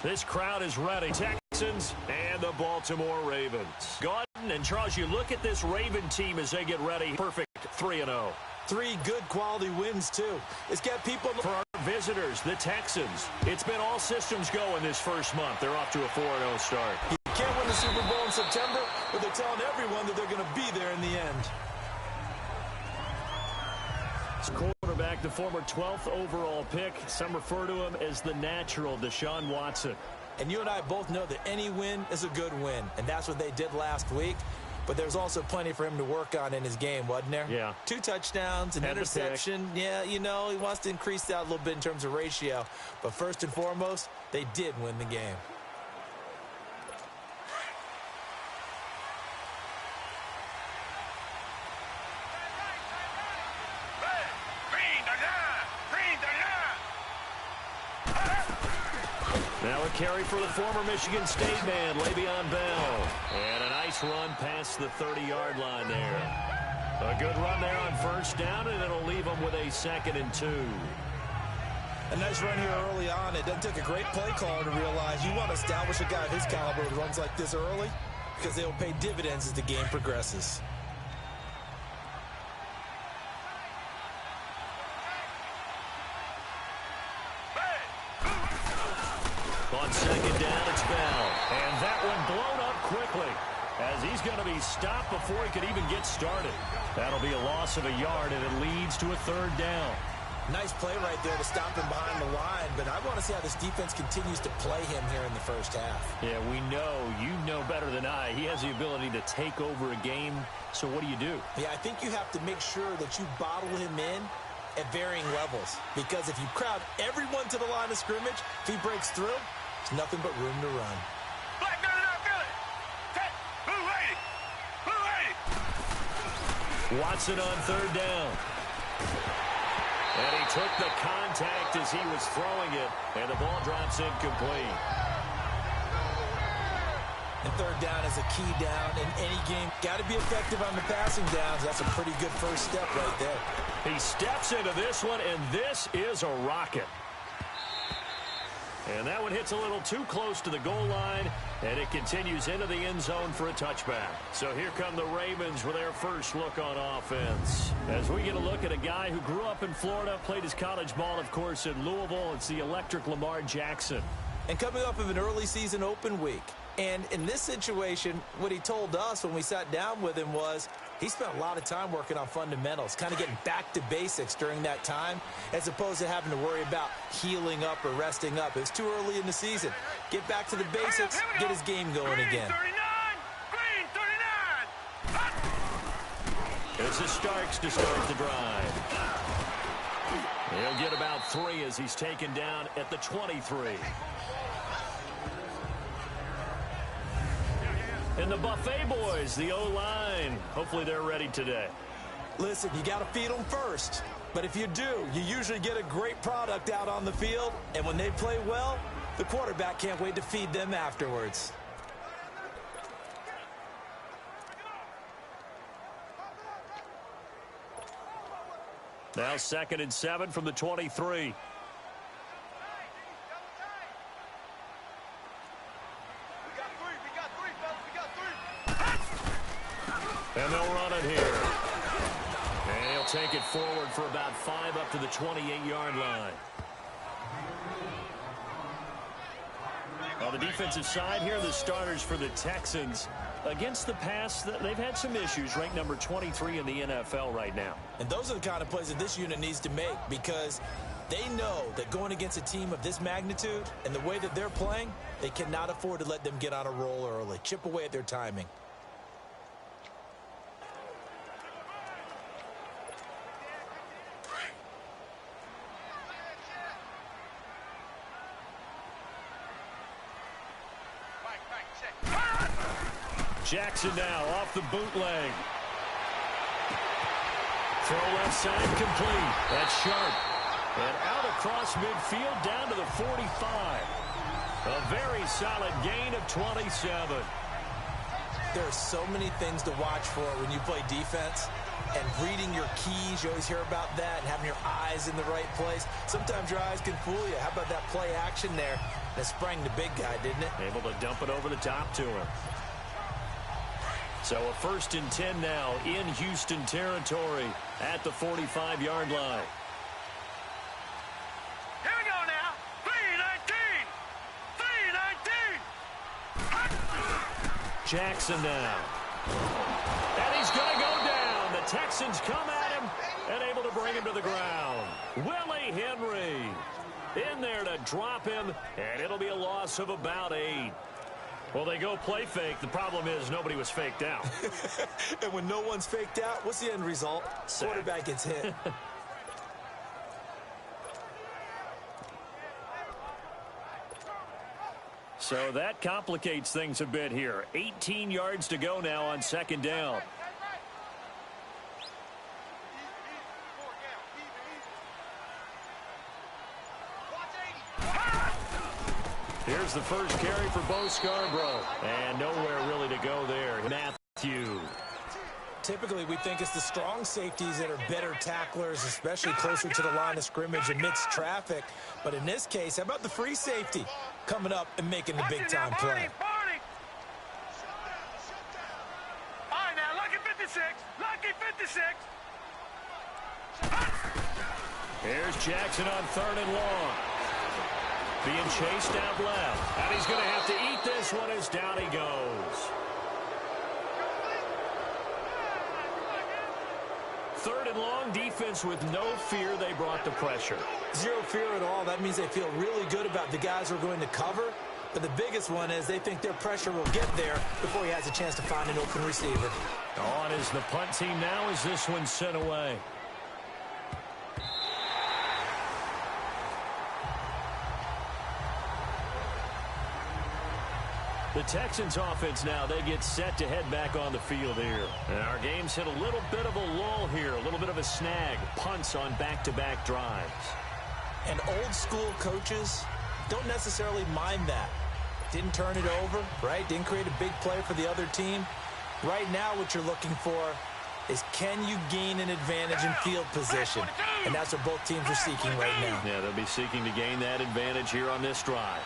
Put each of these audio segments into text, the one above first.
This crowd is ready. Texans and the Baltimore Ravens. Gordon and Charles, you look at this Raven team as they get ready. Perfect 3-0. 3 good quality wins, too. It's got people... For our visitors, the Texans, it's been all systems go in this first month. They're off to a 4-0 start. You can't win the Super Bowl in September, but they're telling everyone that they're going to be there in the end. It's quarterback, the former 12th overall pick. Some refer to him as the natural, Deshaun Watson. And you and I both know that any win is a good win, and that's what they did last week. But there's also plenty for him to work on in his game, wasn't there? Yeah. 2 touchdowns, an interception. Yeah, you know, he wants to increase that a little bit in terms of ratio. But first and foremost, they did win the game. Now a carry for the former Michigan State man, Le'Veon Bell. And a nice run past the 30-yard line there. A good run there on first down, and it'll leave them with a 2nd and 2. A nice run here early on. It doesn't take a great play caller to realize you want to establish a guy of his caliber who runs like this early because they will pay dividends as the game progresses. On 2nd down, it's Bell. And that one blown up quickly as he's going to be stopped before he could even get started. That'll be a loss of a yard, and it leads to a 3rd down. Nice play right there to stop him behind the line, but I want to see how this defense continues to play him here in the first half. Yeah, we know. You know better than I. He has the ability to take over a game, so what do you do? Yeah, I think you have to make sure that you bottle him in at varying levels, because if you crowd everyone to the line of scrimmage, if he breaks through, there's nothing but room to run. Black gun it out, Philly. Blue 80. Watson on 3rd down. And he took the contact as he was throwing it, and the ball drops incomplete. And 3rd down is a key down in any game. Got to be effective on the passing downs. That's a pretty good first step right there. He steps into this one, and this is a rocket. And that one hits a little too close to the goal line, and it continues into the end zone for a touchback. So here come the Ravens with their first look on offense. As we get a look at a guy who grew up in Florida, played his college ball, of course, in Louisville. It's the electric Lamar Jackson. And coming off of an early season open week. And in this situation, what he told us when we sat down with him was he spent a lot of time working on fundamentals, kind of getting back to basics during that time, as opposed to having to worry about healing up or resting up. It was too early in the season. Get back to the basics, get his game going again. Green 39. It's the Starks to start the drive. He'll get about 3 as he's taken down at the 23. And the Buffet boys, the O-line, hopefully they're ready today. Listen, you got to feed them first. But if you do, you usually get a great product out on the field. And when they play well, the quarterback can't wait to feed them afterwards. Now 2nd and 7 from the 23. And they'll run it here. And he'll take it forward for about 5 up to the 28-yard line. On the defensive side here, the starters for the Texans. Against the pass, they've had some issues. Ranked number 23 in the NFL right now. And those are the kind of plays that this unit needs to make, because they know that going against a team of this magnitude and the way that they're playing, they cannot afford to let them get on a roll early. Chip away at their timing. Jackson now off the bootleg. Throw left side complete. That's sharp. And out across midfield down to the 45. A very solid gain of 27. There are so many things to watch for when you play defense. And reading your keys, you always hear about that, and having your eyes in the right place. Sometimes your eyes can fool you. How about that play action there? That sprang the big guy, didn't it? Able to dump it over the top to him. So a 1st and 10 now in Houston territory at the 45-yard line. Here we go now. 3-19. 3-19. Jackson now. And he's going to go down. The Texans come at him and able to bring him to the ground. Willie Henry in there to drop him, and it'll be a loss of about 8. Well, they go play fake. The problem is nobody was faked out. And when no one's faked out, what's the end result? Sack. Quarterback gets hit. So that complicates things a bit here. 18 yards to go now on 2nd down. Here's the first carry for Bo Scarborough. And nowhere really to go there. Matthew. Typically, we think it's the strong safeties that are better tacklers, especially closer to the line of scrimmage amidst traffic. But in this case, how about the free safety coming up and making the big-time play? All right, now, lucky 56. Lucky 56. Here's Jackson on 3rd and long. Being chased out left. And he's going to have to eat this one as down he goes. 3rd and long, defense with no fear. They brought the pressure. Zero fear at all. That means they feel really good about the guys who are going to cover. But the biggest one is they think their pressure will get there before he has a chance to find an open receiver. On is the punt team now as this one's sent away. The Texans offense now, they get set to head back on the field here. And our game's hit a little bit of a lull here, a little bit of a snag. Punts on back-to-back drives. And old-school coaches don't necessarily mind that. Didn't turn it over, right? Didn't create a big play for the other team. Right now what you're looking for is can you gain an advantage in field position? And that's what both teams are seeking right now. Yeah, they'll be seeking to gain that advantage here on this drive.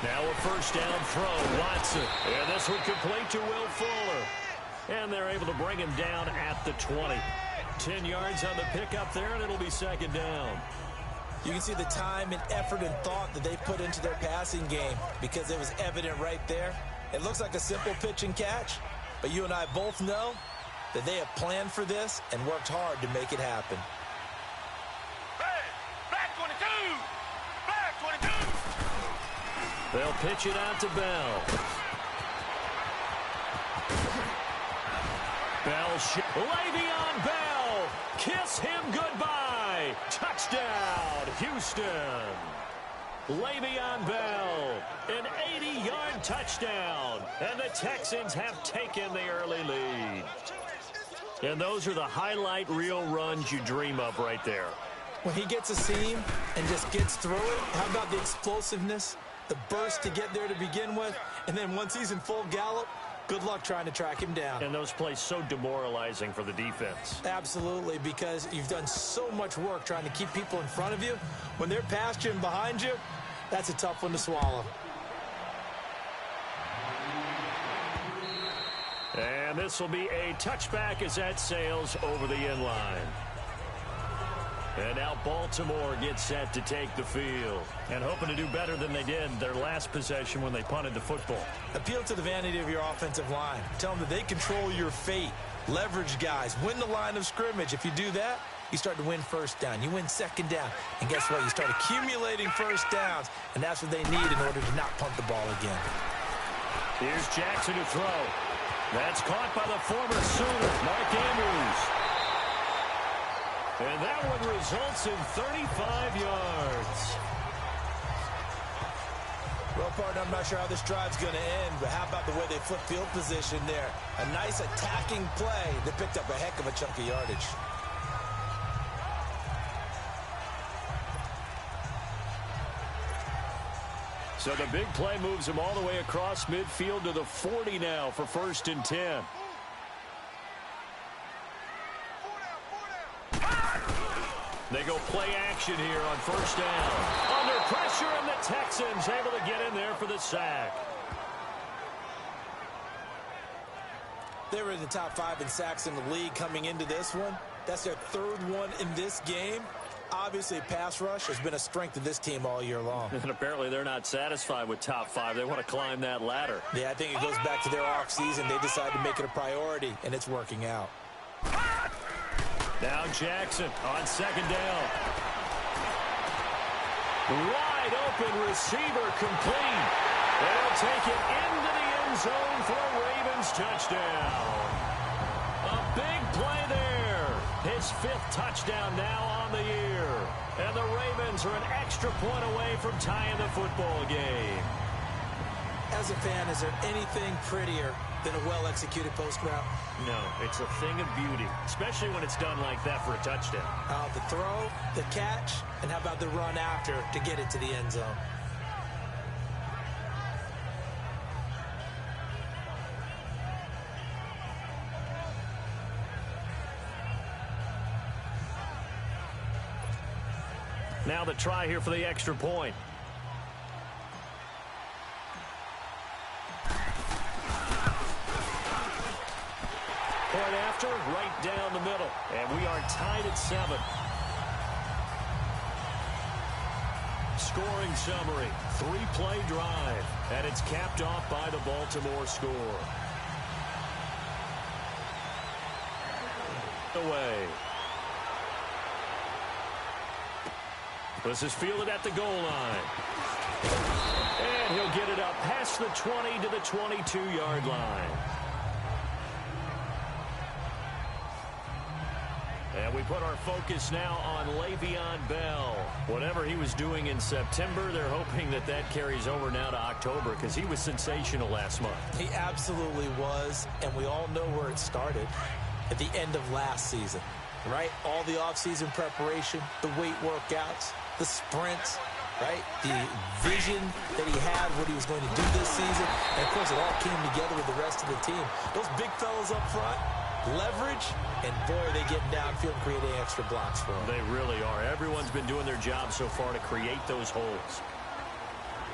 Now a 1st down throw, Watson. And this one complete to Will Fuller. And they're able to bring him down at the 20. 10 yards on the pickup there, and it'll be 2nd down. You can see the time and effort and thought that they put into their passing game because it was evident right there. It looks like a simple pitch and catch, but you and I both know that they have planned for this and worked hard to make it happen. Hey, back 22. Back 22. They'll pitch it out to Bell. Le'Veon Bell. Kiss him goodbye. Touchdown, Houston. Le'Veon Bell, an 80-yard touchdown. And the Texans have taken the early lead. And those are the highlight reel runs you dream of right there. When he gets a seam and just gets through it, how about the explosiveness, the burst to get there to begin with, and then once he's in full gallop, good luck trying to track him down. And those plays so demoralizing for the defense. Absolutely, because you've done so much work trying to keep people in front of you. When they're past you and behind you, that's a tough one to swallow. And this will be a touchback as that sails over the end line. And now Baltimore gets set to take the field. And hoping to do better than they did their last possession when they punted the football. Appeal to the vanity of your offensive line. Tell them that they control your fate. Leverage guys. Win the line of scrimmage. If you do that, you start to win 1st down. You win 2nd down. And guess what? You start accumulating 1st downs. And that's what they need in order to not punt the ball again. Here's Jackson to throw. That's caught by the former Sooner, Mark Andrews. And that one results in 35 yards. Well, partner, I'm not sure how this drive's going to end, but how about the way they flip field position there? A nice attacking play that picked up a heck of a chunk of yardage. So the big play moves them all the way across midfield to the 40 now for 1st and 10. They go play action here on 1st down. Under pressure, and the Texans able to get in there for the sack. They were in the top 5 in sacks in the league coming into this one. That's their 3rd one in this game. Obviously, pass rush has been a strength of this team all year long. And apparently they're not satisfied with top 5. They want to climb that ladder. Yeah, I think it goes back to their offseason. They decided to make it a priority, and it's working out. Now Jackson on 2nd down. Wide open receiver complete. They'll take it into the end zone for a Ravens touchdown. A big play there. His 5th touchdown now on the year. And the Ravens are an extra point away from tying the football game. As a fan, is there anything prettier than a well-executed post route? No, it's a thing of beauty, especially when it's done like that for a touchdown. The throw, the catch, and how about the run after to get it to the end zone? Now the try here for the extra point. Point after, right down the middle. And we are tied at 7. Scoring summary, 3-play drive. And it's capped off by the Baltimore score. Away. This is fielded at the goal line. And he'll get it up past the 20 to the 22-yard line. And we put our focus now on Le'Veon Bell. Whatever he was doing in September, they're hoping that that carries over now to October because he was sensational last month. He absolutely was, and we all know where it started at the end of last season, right? All the offseason preparation, the weight workouts, the sprints, right? The vision that he had, what he was going to do this season. And, of course, it all came together with the rest of the team. Those big fellas up front, leverage, and, boy, are they getting downfield and creating extra blocks for them. They really are. Everyone's been doing their job so far to create those holes.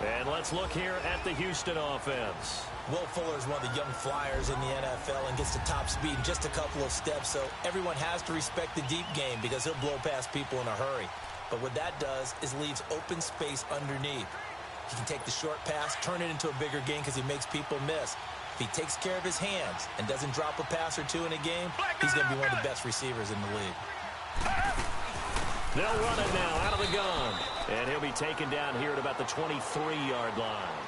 And let's look here at the Houston offense. Will Fuller is one of the young flyers in the NFL and gets to top speed in just a couple of steps, so everyone has to respect the deep game because he'll blow past people in a hurry. But what that does is leaves open space underneath. He can take the short pass, turn it into a bigger gain because he makes people miss. If he takes care of his hands and doesn't drop a pass or two in a game, he's going to be one of the best receivers in the league. They'll run it now out of the gun. And he'll be taken down here at about the 23-yard line.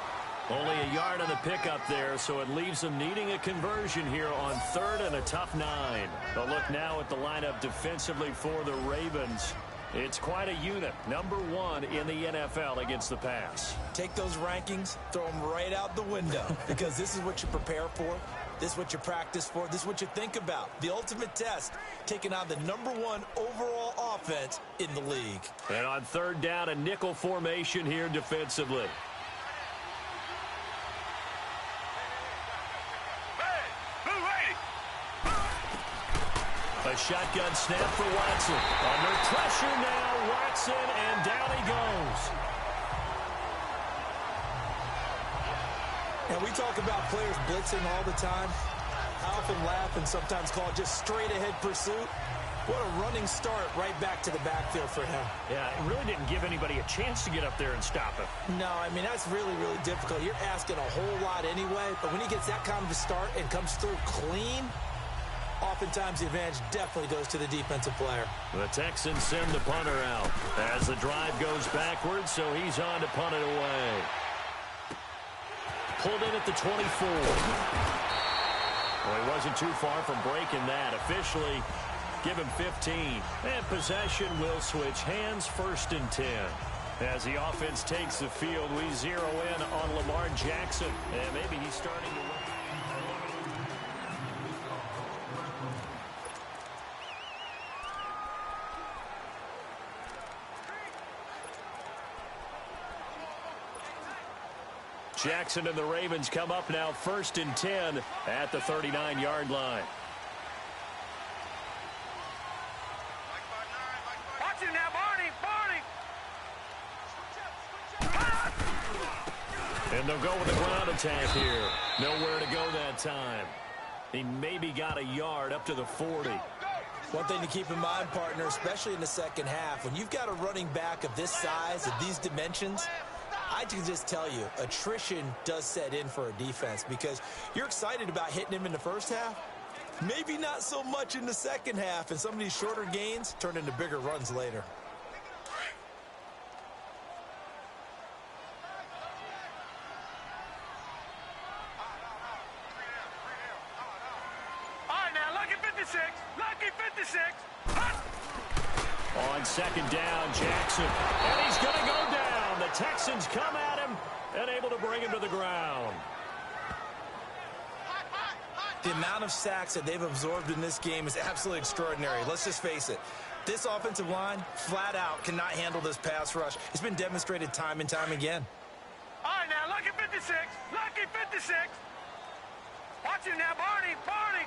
Only a yard on the pickup there, so it leaves them needing a conversion here on 3rd and a tough 9. But look now at the lineup defensively for the Ravens. It's quite a unit, number 1 in the NFL against the pass. Take those rankings, throw them right out the window because this is what you prepare for. This is what you practice for. This is what you think about. The ultimate test, taking on the number 1 overall offense in the league. And on 3rd down, a nickel formation here defensively. A shotgun snap for Watson. Under pressure now, Watson, and down he goes. And we talk about players blitzing all the time. I often laugh and sometimes call it just straight-ahead pursuit. What a running start right back to the backfield for him. Yeah, it really didn't give anybody a chance to get up there and stop him. No, I mean, that's really, really difficult. You're asking a whole lot anyway, but when he gets that kind of a start and comes through clean, oftentimes the advantage definitely goes to the defensive player. The Texans send the punter out as the drive goes backwards, so he's on to punt it away. Pulled in at the 24. Well, he wasn't too far from breaking that. Officially, give him 15. And possession will switch hands, 1st and 10. As the offense takes the field, we zero in on Lamar Jackson. And maybe he's starting to win. Jackson and the Ravens come up now 1st and 10 at the 39-yard line. Watch him now, Barney! Barney! And they'll go with the ground attack here. Nowhere to go that time. He maybe got a yard up to the 40. One thing to keep in mind, partner, especially in the second half, when you've got a running back of this size, of these dimensions, I can just tell you, attrition does set in for a defense because you're excited about hitting him in the first half. Maybe not so much in the second half, and some of these shorter gains turn into bigger runs later. On second down, Jackson. And he's going to go down. The Texans come at him and able to bring him to the ground. The amount of sacks that they've absorbed in this game is absolutely extraordinary. Let's just face it. This offensive line, flat out, cannot handle this pass rush. It's been demonstrated time and time again. All right, now, lucky 56. Lucky 56. Watch him now, Barney. Barney.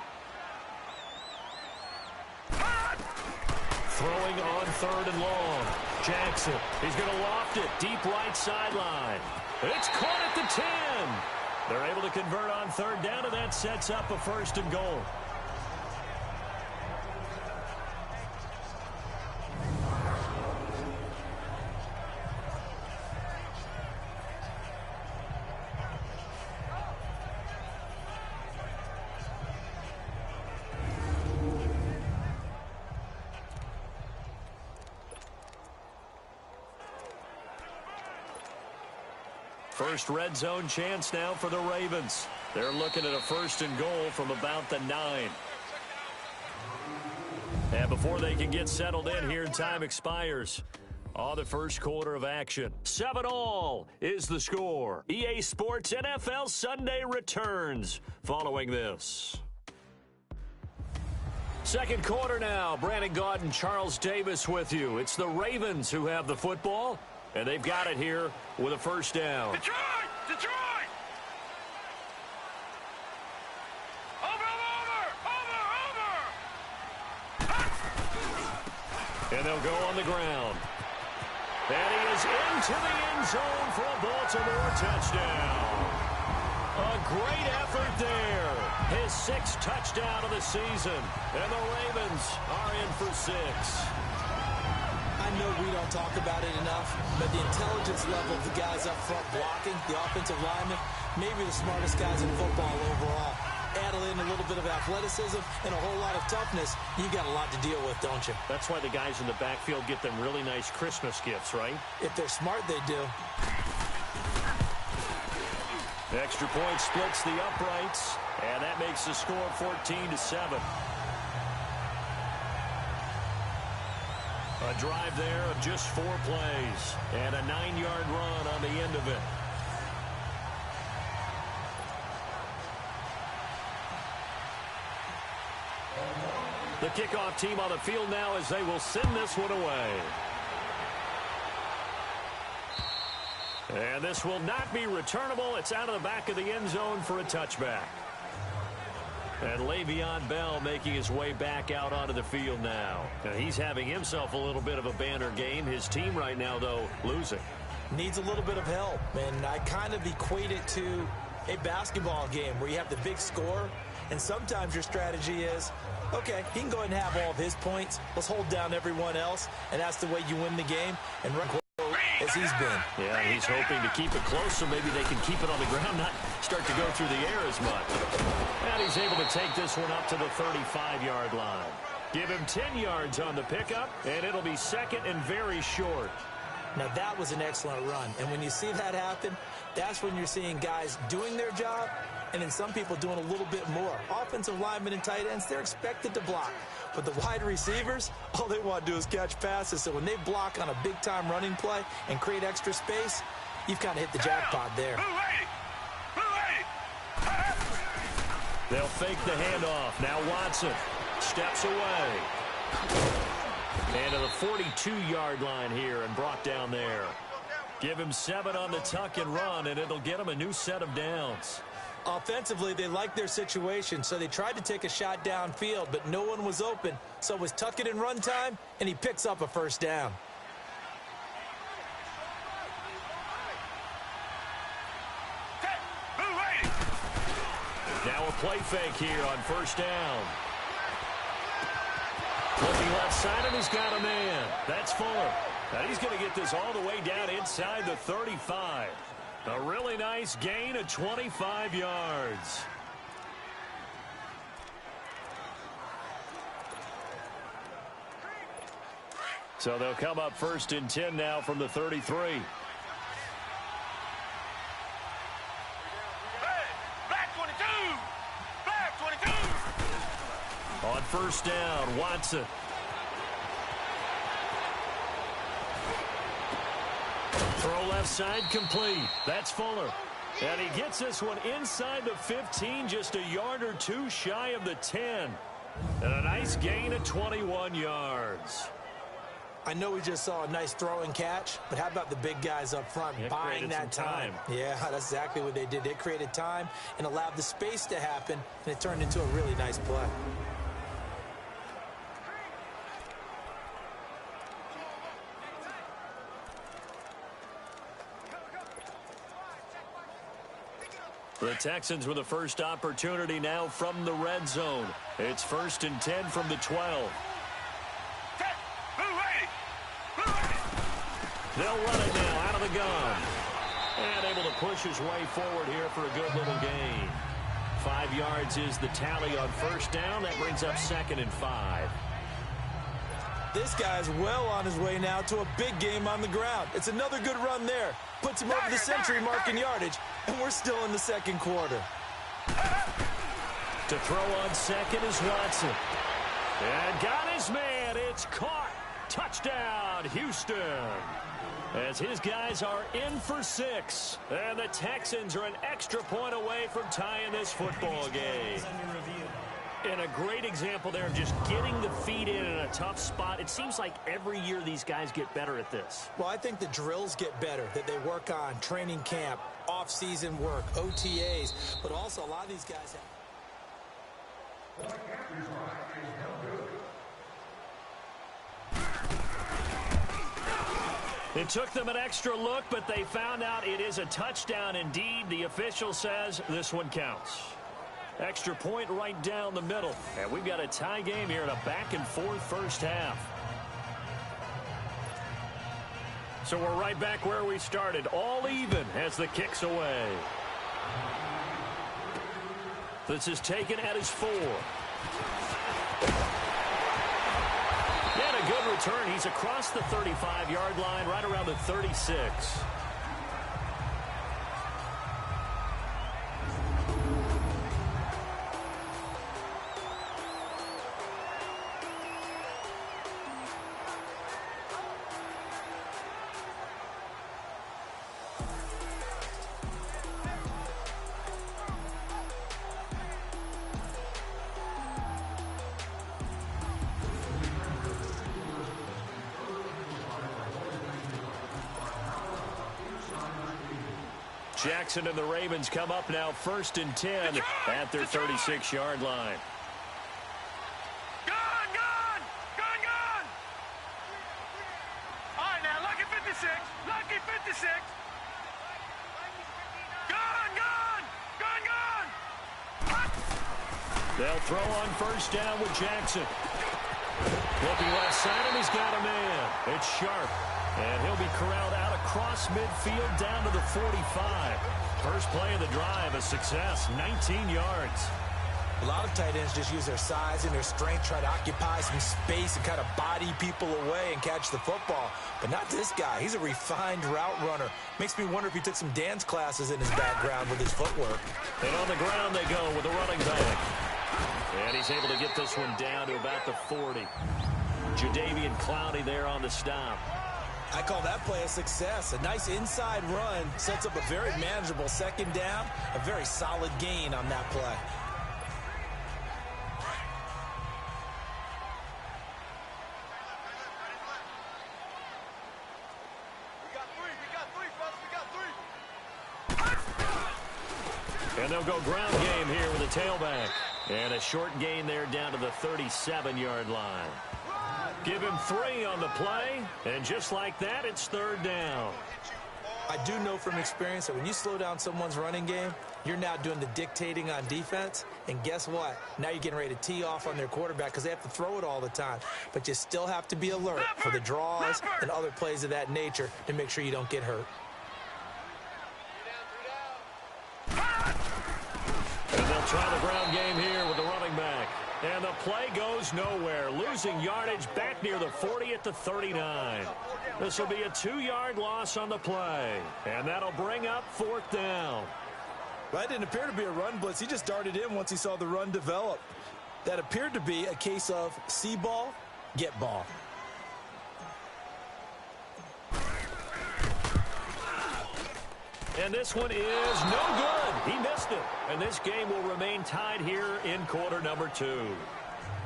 Throwing on third and long. Jackson, he's going to loft it. Deep right sideline. It's caught at the 10. They're able to convert on third down, and that sets up a first and goal. First red zone chance now for the Ravens. They're looking at a first and goal from about the 9. And before they can get settled in here, time expires on the first quarter of action. 7-all is the score. EA Sports NFL Sunday returns following this. Second quarter now. Brandon Gaudin and Charles Davis with you. It's the Ravens who have the football. And they've got it here with a first down. Detroit! Detroit! Over! And they'll go on the ground. And he is into the end zone for a Baltimore touchdown. A great effort there. His 6th touchdown of the season. And the Ravens are in for 6. I know we don't talk about it enough, but the intelligence level of the guys up front blocking, the offensive linemen, maybe the smartest guys in football overall. Add in a little bit of athleticism and a whole lot of toughness, you got a lot to deal with, don't you? That's why the guys in the backfield get them really nice Christmas gifts, right? If they're smart, they do. The extra point splits the uprights, and that makes the score 14-7. A drive there of just 4 plays and a 9-yard run on the end of it. The kickoff team on the field now as they will send this one away. And this will not be returnable. It's out of the back of the end zone for a touchback. And Le'Veon Bell making his way back out onto the field now. He's having himself a little bit of a banner game. His team right now, though, losing. Needs a little bit of help. And I kind of equate it to a basketball game where you have the big score. And sometimes your strategy is, okay, he can go ahead and have all of his points. Let's hold down everyone else. And that's the way you win the game. And as he's been. Yeah, he's hoping to keep it close so maybe they can keep it on the ground, not start to go through the air as much. And he's able to take this one up to the 35-yard line. Give him 10 yards on the pickup, and it'll be second and very short. Now, that was an excellent run. And when you see that happen, that's when you're seeing guys doing their job and then some people doing a little bit more. Offensive linemen and tight ends, they're expected to block. But the wide receivers, all they want to do is catch passes. So when they block on a big-time running play and create extra space, you've kind of hit the jackpot there. They'll fake the handoff. Now Watson steps away. And to the 42-yard line here and brought down there. Give him 7 on the tuck and run, and it'll get him a new set of downs. Offensively, they liked their situation, so they tried to take a shot downfield, but no one was open. So it was tuck it and run time, and he picks up a first down. Now a play fake here on first down. Looking left side, and he's got a man. That's Fuller. And he's going to get this all the way down inside the 35. A really nice gain of 25 yards. So they'll come up 1st and 10 now from the 33. On first down, Watson. Throw left side complete. That's Fuller. And he gets this one inside the 15, just a yard or two shy of the 10. And a nice gain of 21 yards. I know we just saw a nice throw and catch, but how about the big guys up front buying that time? Yeah, that's exactly what they did. They created time and allowed the space to happen, and it turned into a really nice play. The Texans with the first opportunity now from the red zone. It's 1st and 10 from the 12. They'll run it now out of the gun. And able to push his way forward here for a good little gain. 5 yards is the tally on first down. That brings up 2nd and 5. This guy's well on his way now to a big game on the ground. It's another good run there. Puts him over the century mark in yardage, and we're still in the 2nd quarter. To throw on 2nd is Watson. And got his man. It's caught. Touchdown, Houston. As his guys are in for 6. And the Texans are an extra point away from tying this football game. And a great example there of just getting the feet in a tough spot. It seems like every year these guys get better at this. Well, I think the drills get better that they work on, training camp, off-season work, OTAs. But also a lot of these guys have... It took them an extra look, but they found out it is a touchdown indeed. The official says this one counts. Extra point right down the middle. And we've got a tie game here in a back-and-forth first half. So we're right back where we started, all even as the kick's away. This is taken at his 4. And a good return. He's across the 35-yard line, right around the 36. Jackson and the Ravens come up now 1st and 10 at their 36-yard line. Gun, gun! Gun, gun! All right, now, lucky 56. Lucky 56. Gun, gun! Gun, gun! They'll throw on first down with Jackson. Looking left side, and he's got a man. It's Sharp. And he'll be corralled out across midfield down to the 45. First play of the drive, a success, 19 yards. A lot of tight ends just use their size and their strength, try to occupy some space and kind of body people away and catch the football. But not this guy. He's a refined route runner. Makes me wonder if he took some dance classes in his background with his footwork. And on the ground they go with the running back. And he's able to get this one down to about the 40. Jadeveon Clowney there on the stop. I call that play a success. A nice inside run sets up a very manageable 2nd down. A very solid gain on that play. And they'll go ground game here with a tailback. And a short gain there down to the 37-yard line. Give him 3 on the play, and just like that, it's 3rd down. I do know from experience that when you slow down someone's running game, you're now doing the dictating on defense. And guess what? Now you're getting ready to tee off on their quarterback because they have to throw it all the time. But you still have to be alert for the draws and other plays of that nature to make sure you don't get hurt. And they'll try the ground game here with the running back. And the play goes nowhere, losing yardage back near the 40 at the 39. This will be a 2-yard loss on the play, and that'll bring up 4th down. That didn't appear to be a run blitz. He just darted in once he saw the run develop. That appeared to be a case of see ball, get ball. And this one is no good. He missed it. And this game will remain tied here in quarter number 2.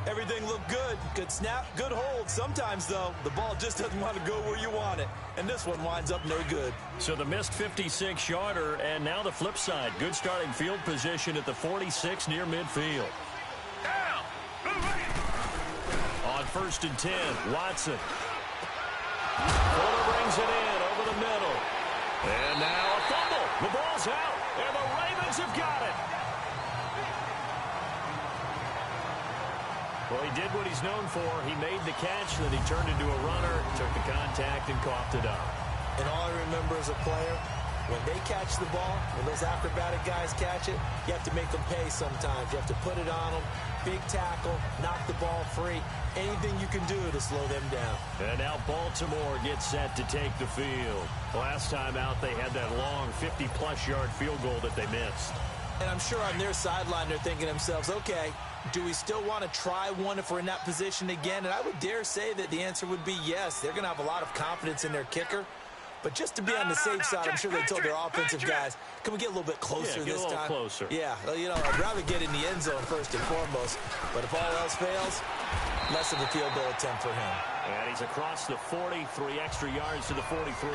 Everything looked good. Good snap, good hold. Sometimes, though, the ball just doesn't want to go where you want it. And this one winds up no good. So the missed 56-yarder, and now the flip side. Good starting field position at the 46 near midfield. On 1st and 10, Watson. Fuller brings it in over the middle. And now a fumble. The ball's out, and the Ravens have got it. Well, he did what he's known for. He made the catch, then he turned into a runner, took the contact, and coughed it up. And all I remember as a player, when they catch the ball, when those acrobatic guys catch it, you have to make them pay sometimes. You have to put it on them, big tackle, knock the ball free, anything you can do to slow them down. And now Baltimore gets set to take the field. Last time out, they had that long 50-plus yard field goal that they missed. And I'm sure on their sideline they're thinking to themselves, okay, do we still want to try one if we're in that position again? And I would dare say that the answer would be yes. They're going to have a lot of confidence in their kicker. But just to be on the safe side, I'm sure they told their offensive guys, can we get a little bit closer this time? Closer. Yeah, well, you know, I'd rather get in the end zone first and foremost. But if all else fails, less of a field goal attempt for him. And he's across the 40, 3 extra yards to the 43.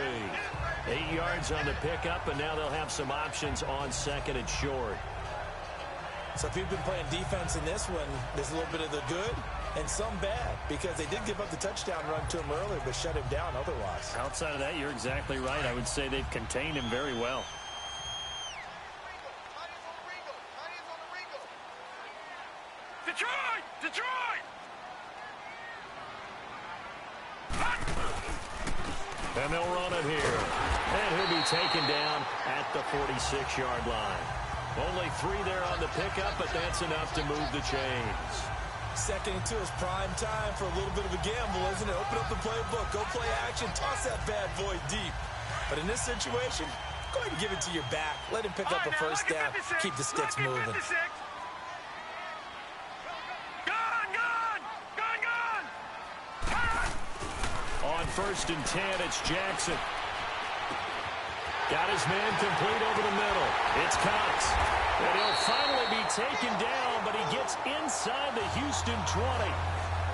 8 yards on the pickup, and now they'll have some options on 2nd and short. So if you've been playing defense in this one, there's a little bit of the good and some bad, because they did give up the touchdown run to him earlier, but shut him down otherwise. Outside of that, you're exactly right. I would say they've contained him very well. Detroit! Detroit! And they'll run it here. And he'll be taken down at the 46-yard line. Only 3 there on the pickup, but that's enough to move the chains. 2nd and 2 is prime time for a little bit of a gamble, isn't it? Open up the playbook, go play action, toss that bad boy deep. But in this situation, go ahead and give it to your back. Let him pick up a first down, keep the sticks moving. On 1st and 10, it's Jackson. Got his man complete over the middle. It's Cox. And he'll finally be taken down, but he gets inside the Houston 20.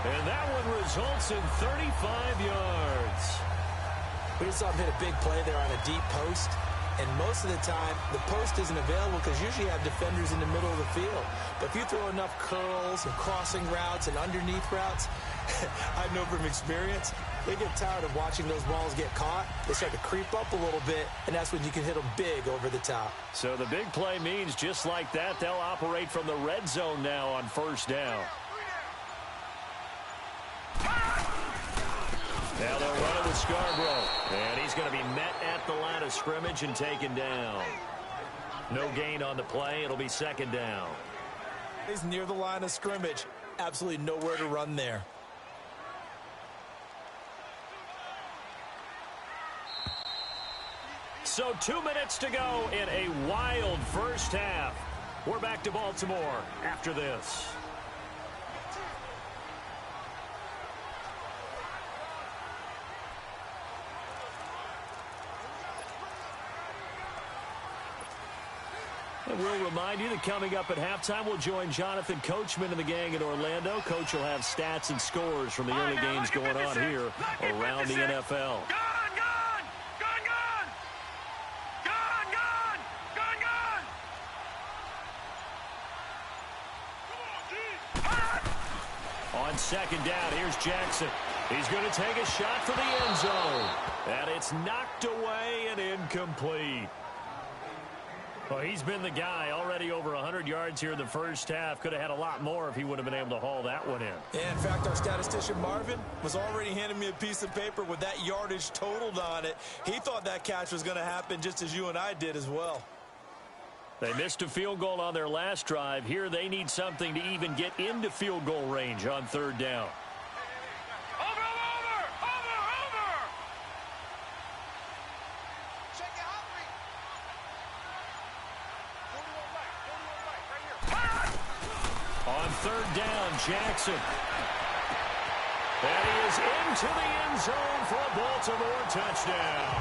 And that one results in 35 yards. We just saw him hit a big play there on a deep post. And most of the time, the post isn't available because usually you have defenders in the middle of the field. But if you throw enough curls and crossing routes and underneath routes, I know from experience, they get tired of watching those balls get caught. They start to creep up a little bit, and that's when you can hit them big over the top. So the big play means just like that, they'll operate from the red zone now on 1st down. Now they'll run it with Scarborough. And he's going to be met at the line of scrimmage and taken down. No gain on the play. It'll be 2nd down. He's near the line of scrimmage. Absolutely nowhere to run there. So 2 minutes to go in a wild first half. We're back to Baltimore after this. And we'll remind you that coming up at halftime, we'll join Jonathan Coachman and the gang in Orlando. Coach will have stats and scores from the early games going on here around the NFL. On 2nd down, here's Jackson. He's going to take a shot for the end zone. And it's knocked away and incomplete. Well, he's been the guy already over 100 yards here in the first half. Could have had a lot more if he would have been able to haul that one in. Yeah, in fact, our statistician Marvin was already handing me a piece of paper with that yardage totaled on it. He thought that catch was going to happen just as you and I did as well. They missed a field goal on their last drive. Here they need something to even get into field goal range on third down. Third down, Jackson. And he is into the end zone for a Baltimore touchdown.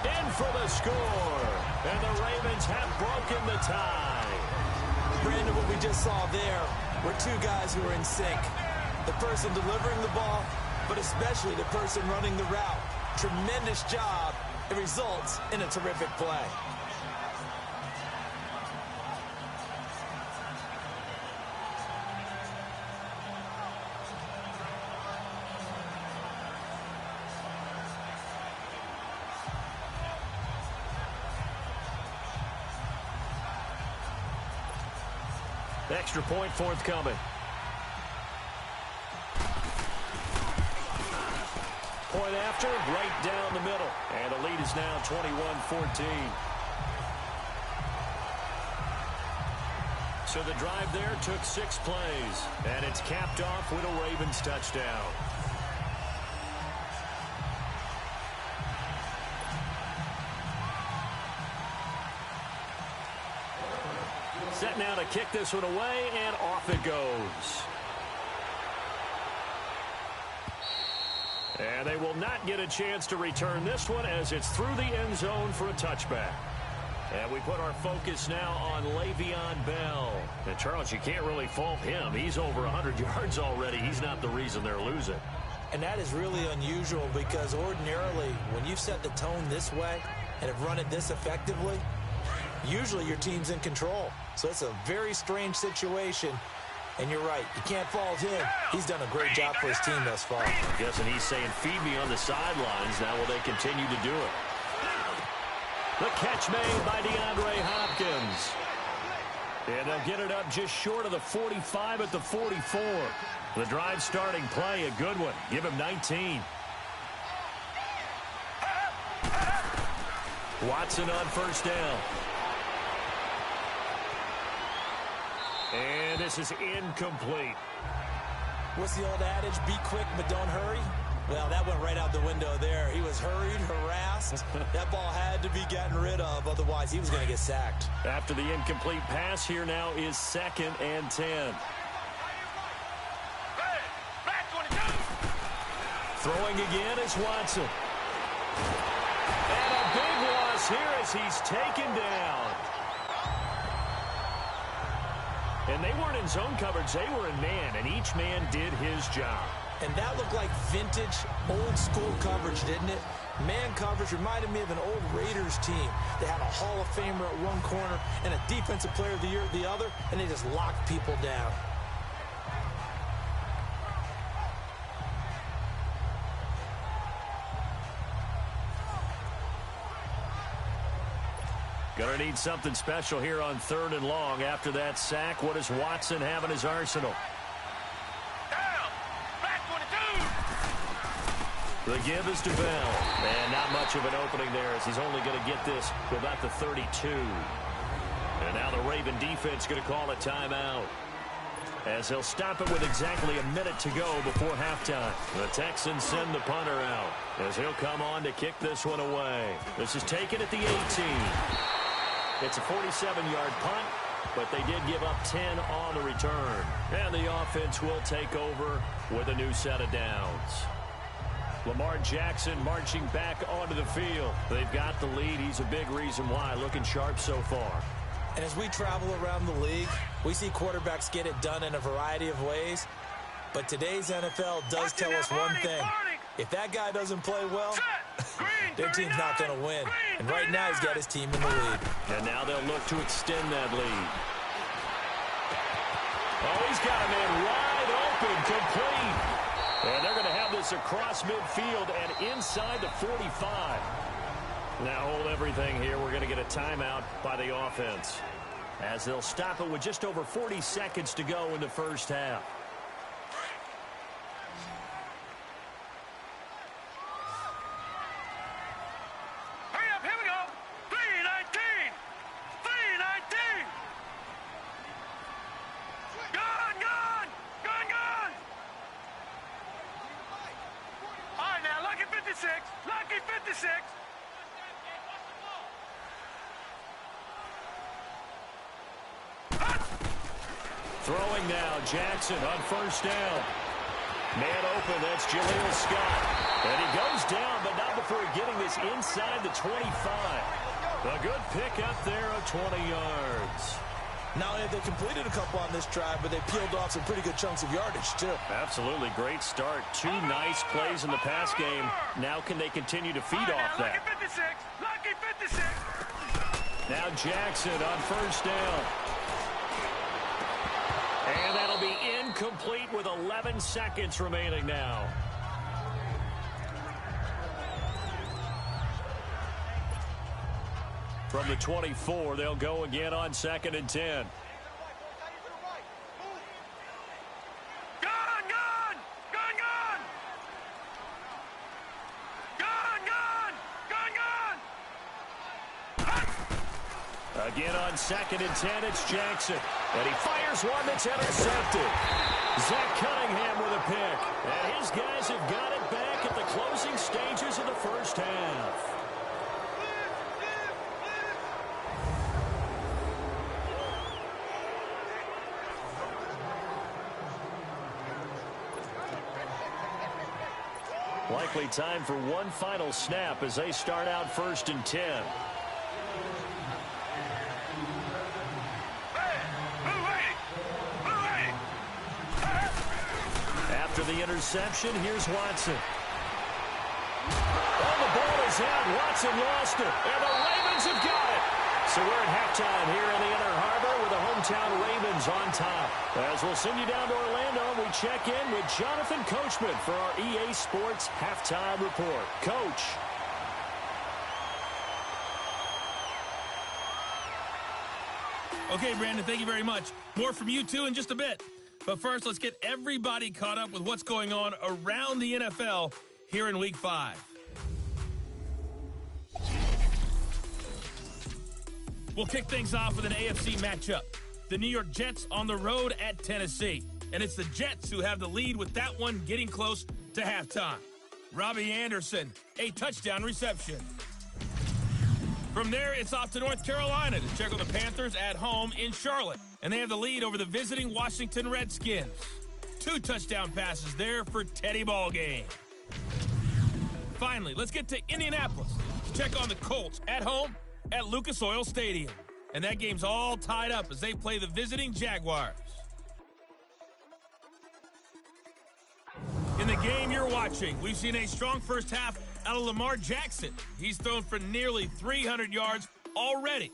In for the score. And the Ravens have broken the tie. Brandon, what we just saw there were two guys who were in sync. The person delivering the ball, but especially the person running the route. Tremendous job. It results in a terrific play. Extra point forthcoming. Point after, right down the middle. And the lead is now 21-14. So the drive there took 6 plays. And it's capped off with a Ravens touchdown. Set now to kick this one away, and off it goes. And they will not get a chance to return this one as it's through the end zone for a touchback. And we put our focus now on Le'Veon Bell. And, Charles, you can't really fault him. He's over 100 yards already. He's not the reason they're losing. And that is really unusual because ordinarily when you've set the tone this way and have run it this effectively, usually your team's in control. So it's a very strange situation. And you're right, you can't fault him. He's done a great job for his team thus far. I'm guessing he's saying, feed me on the sidelines. Now will they continue to do it? The catch made by DeAndre Hopkins. And they'll get it up just short of the 45 at the 44. The drive starting play, a good one. Give him 19. Watson on first down. And this is incomplete. What's the old adage? Be quick, but don't hurry. Well, that went right out the window there. He was hurried, harassed. That ball had to be gotten rid of. Otherwise, he was going to get sacked. After the incomplete pass, here now is 2nd and 10. Throwing again is Watson. And a big loss here as he's taken down. And they weren't in zone coverage. They were in man, and each man did his job. And that looked like vintage, old-school coverage, didn't it? Man coverage reminded me of an old Raiders team. They had a Hall of Famer at one corner and a Defensive Player of the Year at the other, and they just locked people down. Gonna need something special here on 3rd and long. After that sack, what does Watson have in his arsenal? Down. Back 22. The give is to Bell. And not much of an opening there as he's only going to get this to about the 32. And now the Raven defense going to call a timeout, as they'll stop it with exactly a minute to go before halftime. The Texans send the punter out as he'll come on to kick this one away. This is taken at the 18. It's a 47-yard punt, but they did give up 10 on the return. And the offense will take over with a new set of downs. Lamar Jackson marching back onto the field. They've got the lead. He's a big reason why. Looking sharp so far. And as we travel around the league, we see quarterbacks get it done in a variety of ways. But today's NFL does tell us one thing. If that guy doesn't play well, their team's not going to win. And right now he's got his team in the lead. And now they'll look to extend that lead. Oh, he's got a man wide open, complete. And they're going to have this across midfield and inside the 45. Now hold everything here. We're going to get a timeout by the offense, as they'll stop it with just over 40 seconds to go in the first half. Hurry up, here we go. 3:19. 3:19. Gone, gone. Gone, gone. All right, now, lucky 56. Lucky 56. Throwing now, Jackson on first down. Man open, that's Jaleel Scott. And he goes down, but not before getting this inside the 25. A good pick up there of 20 yards. Not only have they completed a couple on this drive, but they peeled off some pretty good chunks of yardage, too. Absolutely great start. Two nice plays in the pass game. Now can they continue to feed off that? Lucky 56. Lucky 56. Now Jackson on first down. And that'll be incomplete with 11 seconds remaining now. From the 24, they'll go again on 2nd and 10. Gone, gone. Gone, gone. Gone, gone. Gone, gone. Again on 2nd and 10, it's Jackson. And he fires one that's intercepted. Zach Cunningham with a pick. And his guys have got it back at the closing stages of the first half. Likely time for one final snap as they start out 1st and 10. After the interception, here's Watson. Oh, the ball is out. Watson lost it, and the Ravens have got it. So we're at halftime here in the Inner Harbor with the hometown Ravens on top. As we'll send you down to Orlando, we check in with Jonathan Coachman for our EA Sports Halftime Report. Coach. Okay, Brandon, thank you very much. More from you, too, in just a bit. But first, let's get everybody caught up with what's going on around the NFL here in Week 5. We'll kick things off with an AFC matchup. The New York Jets on the road at Tennessee. And it's the Jets who have the lead with that one getting close to halftime. Robbie Anderson, a touchdown reception. From there, it's off to North Carolina to check on the Panthers at home in Charlotte. And they have the lead over the visiting Washington Redskins. 2 touchdown passes there for Teddy Ballgame. Finally, let's get to Indianapolis to check on the Colts at home at Lucas Oil Stadium. And that game's all tied up as they play the visiting Jaguars. In the game you're watching, we've seen a strong first half out of Lamar Jackson. He's thrown for nearly 300 yards already.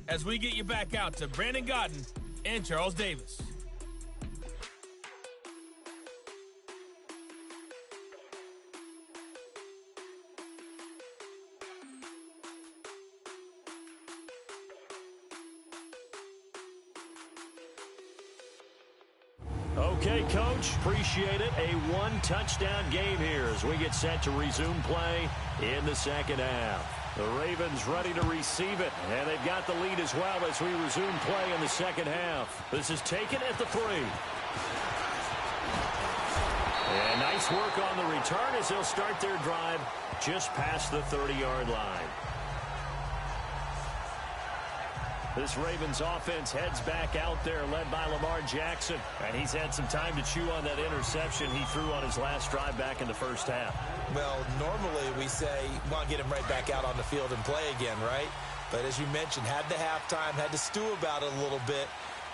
As we get you back out to Brandon Godden and Charles Davis. Okay, Coach, appreciate it. A one-touchdown game here as we get set to resume play in the second half. The Ravens ready to receive it, and they've got the lead as well as we resume play in the second half. This is taken at the 3. And nice work on the return as they'll start their drive just past the 30-yard line. This Ravens offense heads back out there, led by Lamar Jackson. And he's had some time to chew on that interception he threw on his last drive back in the first half. Well, normally we say, want to get him right back out on the field and play again, right? But as you mentioned, had the halftime, had to stew about it a little bit.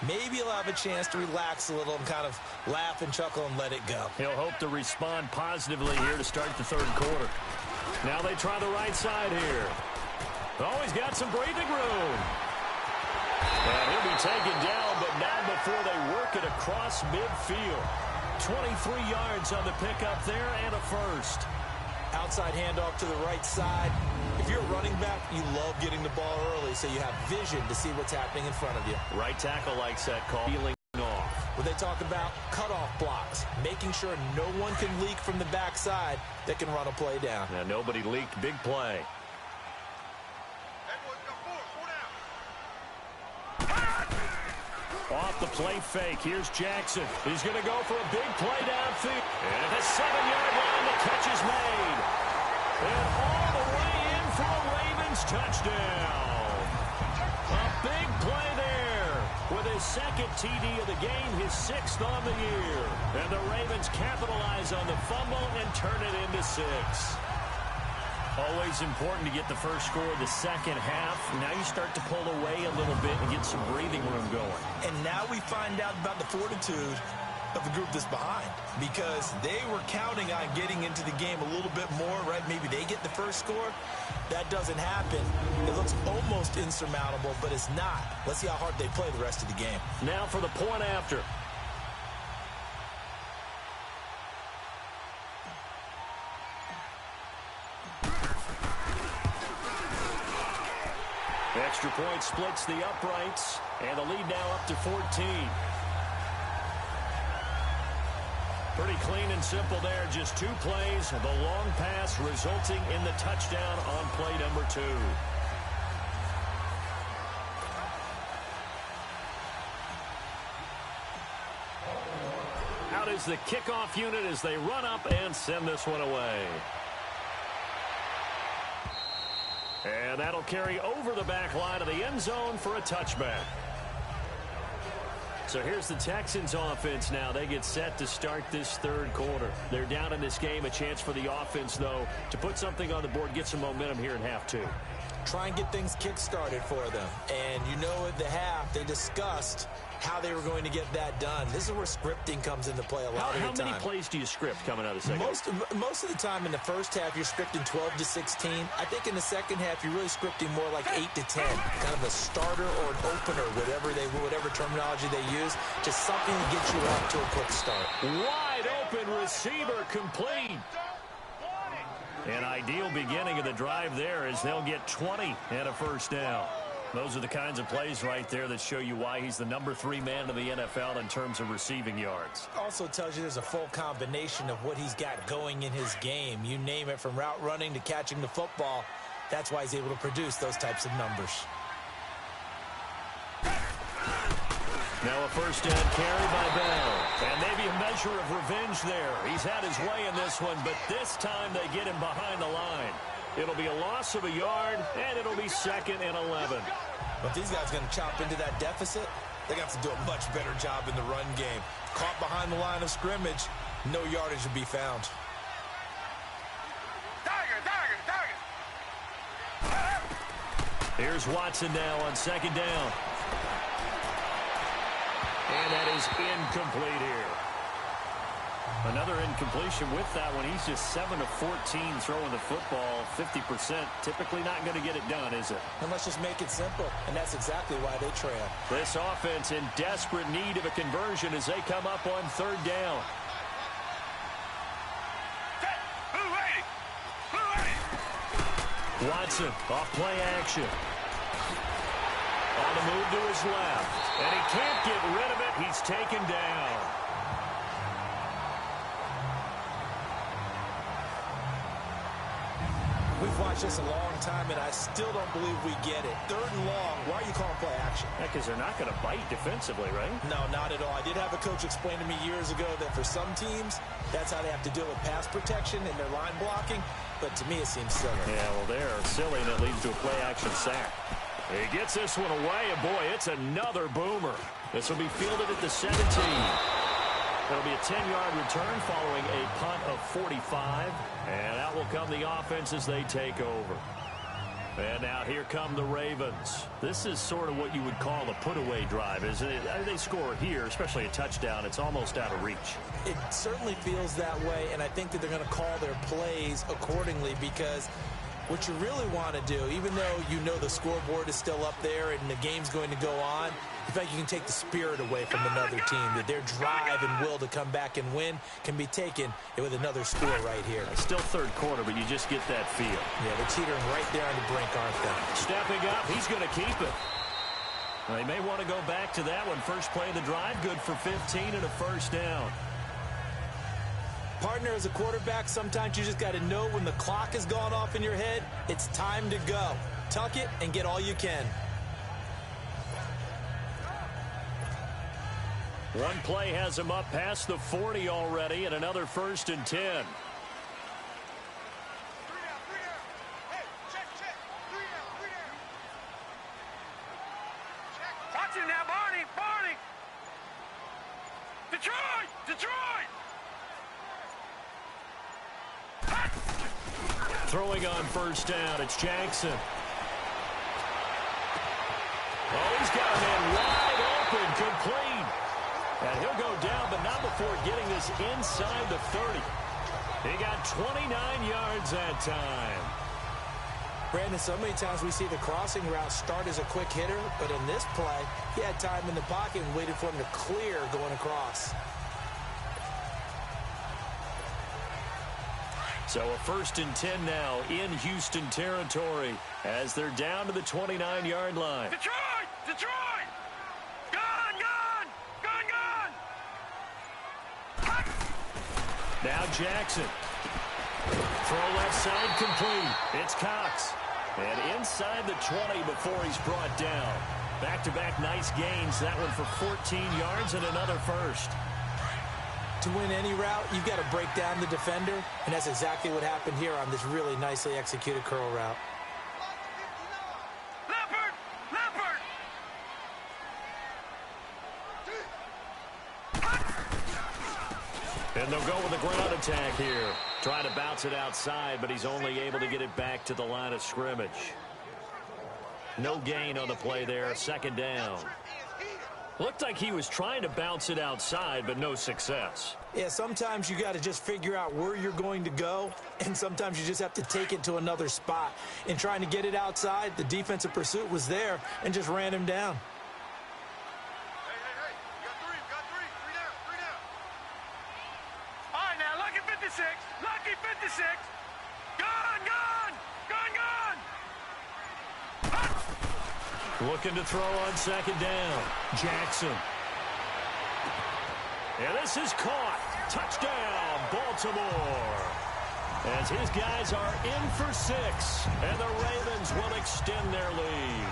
Maybe he'll have a chance to relax a little and kind of laugh and chuckle and let it go. He'll hope to respond positively here to start the third quarter. Now they try the right side here. Oh, he's got some breathing room. And he'll be taken down, but not before they work it across midfield. 23 yards on the pickup there and a first. Outside handoff to the right side. If you're a running back, you love getting the ball early so you have vision to see what's happening in front of you. Right tackle likes that call. Peeling off. When they talk about cutoff blocks, making sure no one can leak from the backside that can run a play down. Now, nobody leaked. Big play. Off the play fake. Here's Jackson. He's going to go for a big play downfield. And at the 7-yard line, the catch is made. And all the way in for a Ravens touchdown. A big play there with his second TD of the game, his 6th on the year. And the Ravens capitalize on the fumble and turn it into 6. Always important to get the first score of the second half. Now you start to pull away a little bit and get some breathing room going. And now we find out about the fortitude of the group that's behind, because they were counting on getting into the game a little bit more, right? Maybe they get the first score. That doesn't happen. It looks almost insurmountable, but it's not. Let's see how hard they play the rest of the game. Now for the point after. Extra point splits the uprights, and the lead now up to 14. Pretty clean and simple there. Just 2 plays. The long pass resulting in the touchdown on play number 2. Out is the kickoff unit as they run up and send this one away. And that'll carry over the back line of the end zone for a touchback. So here's the Texans offense now. They get set to start this third quarter. They're down in this game. A chance for the offense, though, to put something on the board, get some momentum here in half 2. Try and get things kick-started for them. And you know at the half, they discussed how they were going to get that done. This is where scripting comes into play a lot of the time. How many plays do you script coming out of the second half? Most of the time in the first half, you're scripting 12 to 16. I think in the second half, you're really scripting more like 8 to 10. Kind of a starter or an opener, whatever terminology they use. Just something to get you off to a quick start. Wide open receiver complete. An ideal beginning of the drive there as they'll get 20 and a first down. Those are the kinds of plays right there that show you why he's the number 3 man in the NFL in terms of receiving yards. Also tells you there's a full combination of what he's got going in his game. You name it, from route running to catching the football. That's why he's able to produce those types of numbers. Now a first down carry by Bell. And maybe a measure of revenge there. He's had his way in this one, but this time they get him behind the line. It'll be a loss of a yard, and it'll be 2nd and 11. But these guys are going to chop into that deficit. They got to do a much better job in the run game. Caught behind the line of scrimmage, no yardage to be found. Here's Watson now on 2nd down. And that is incomplete here. Another incompletion with that one. He's just 7 of 14 throwing the football. 50%. Typically not going to get it done, is it? And let's just make it simple. And that's exactly why they trail. This offense in desperate need of a conversion as they come up on 3rd down. Watson off play action. On the move to his left. And he can't get rid of it. He's taken down. We've watched this a long time, and I still don't believe we get it. 3rd and long. Why are you calling play action? Because they're not going to bite defensively, right? No, not at all. I did have a coach explain to me years ago that for some teams, that's how they have to deal with pass protection and their line blocking. But to me, it seems silly. Yeah, well, they're silly, and it leads to a play-action sack. He gets this one away, and boy, it's another boomer. This will be fielded at the 17. It'll be a 10-yard return following a punt of 45. And out will come the offense as they take over. And now here come the Ravens. This is sort of what you would call a put-away drive, isn't it? They score here, especially a touchdown. It's almost out of reach. It certainly feels that way, and I think that they're going to call their plays accordingly because What you really want to do, even though you know the scoreboard is still up there and the game's going to go on, you think you can take the spirit away from another team, that their drive and will to come back and win can be taken with another score right here. Still third quarter, but you just get that feel. Yeah, they're teetering right there on the brink, aren't they? Stepping up, he's going to keep it. They may want to go back to that one. First play of the drive, good for 15 and a first down. Partner, as a quarterback, sometimes you just got to know when the clock has gone off in your head, it's time to go. Tuck it and get all you can. One play has him up past the 40 already, and another 1st and 10. Watch him now, Barney! Barney! Detroit! Detroit! Throwing on first down, it's Jackson. Oh, he's got a man wide open, complete. And he'll go down, but not before getting this inside the 30. He got 29 yards that time. Brandon, so many times we see the crossing route start as a quick hitter, but in this play, he had time in the pocket and waited for him to clear going across. So a 1st and 10 now in Houston territory as they're down to the 29-yard line. Detroit! Detroit! Gone! Gone! Gone! Gone! Now Jackson. Throw left side complete. It's Cox. And inside the 20 before he's brought down. Back-to-back nice gains. That one for 14 yards and another first. To win any route, you've got to break down the defender, and that's exactly what happened here on this really nicely executed curl route. Leopard! Leopard! And they'll go with a ground attack here. Trying to bounce it outside, but he's only able to get it back to the line of scrimmage. No gain on the play there. 2nd down. Looked like he was trying to bounce it outside, but no success. Yeah, sometimes you got to just figure out where you're going to go, and sometimes you just have to take it to another spot. In trying to get it outside, the defensive pursuit was there and just ran him down. Hey, you got three, three down. All right, now, lucky 56, lucky 56. Gone! Looking to throw on 2nd down. Jackson. And this is caught. Touchdown, Baltimore. As his guys are in for 6. And the Ravens will extend their lead.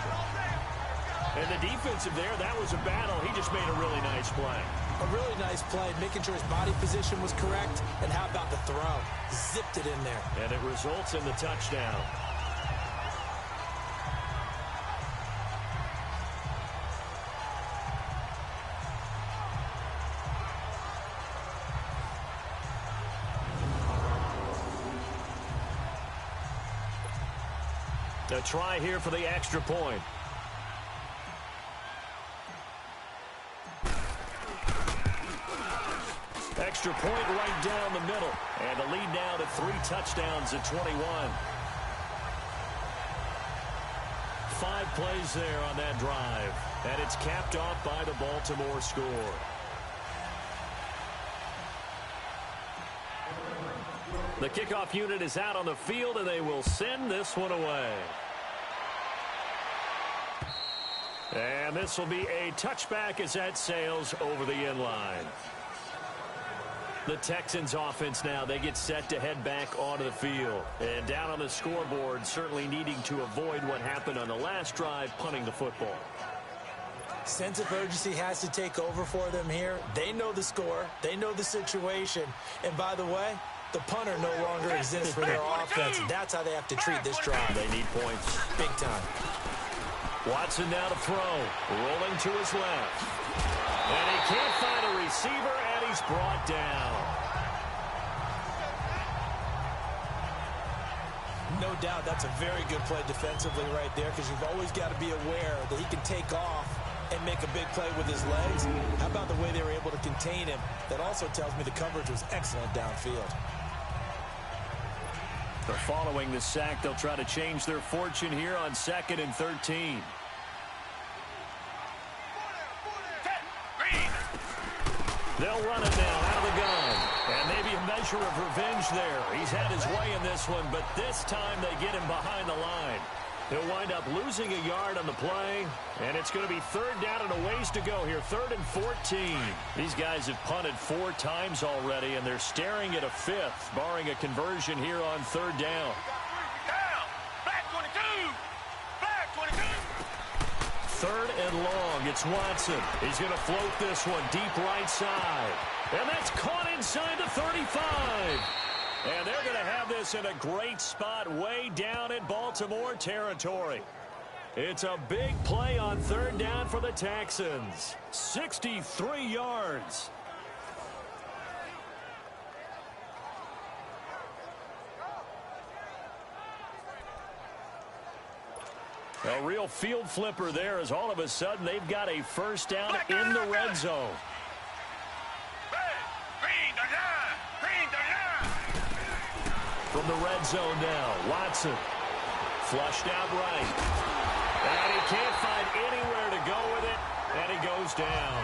And the defensive there, that was a battle. He just made a really nice play. A really nice play, making sure his body position was correct. And how about the throw? Zipped it in there. And it results in the touchdown. A try here for the extra point. Extra point right down the middle. And the lead now to 3 touchdowns at 21. 5 plays there on that drive. And it's capped off by the Baltimore score. The kickoff unit is out on the field, and they will send this one away. And this will be a touchback as that sails over the end line. The Texans offense now, they get set to head back onto the field. And down on the scoreboard, certainly needing to avoid what happened on the last drive, punting the football. Sense of urgency has to take over for them here. They know the score. They know the situation. And by the way, the punter no longer exists for their offense. That's how they have to treat this drive. They need points. Big time. Watson now to throw. Rolling to his left. And he can't find a receiver, and he's brought down. No doubt that's a very good play defensively right there, because you've always got to be aware that he can take off and make a big play with his legs. How about the way they were able to contain him? That also tells me the coverage was excellent downfield. But following the sack, they'll try to change their fortune here on 2nd and 13. They'll run it now out of the gun. And maybe a measure of revenge there. He's had his way in this one, but this time they get him behind the line. He'll wind up losing a yard on the play, and it's going to be 3rd down and a ways to go here, 3rd and 14. These guys have punted 4 times already, and they're staring at a 5th, barring a conversion here on 3rd down. Down! Back 22! Back 22! 3rd and long. It's Watson. He's going to float this one deep right side. And that's caught inside the 35. And they're going to have this in a great spot way down in Baltimore territory. It's a big play on 3rd down for the Texans. 63 yards. A real field flipper there as all of a sudden they've got a 1st down in the red zone. From the red zone now, Watson flushed out right. And he can't find anywhere to go with it, and he goes down.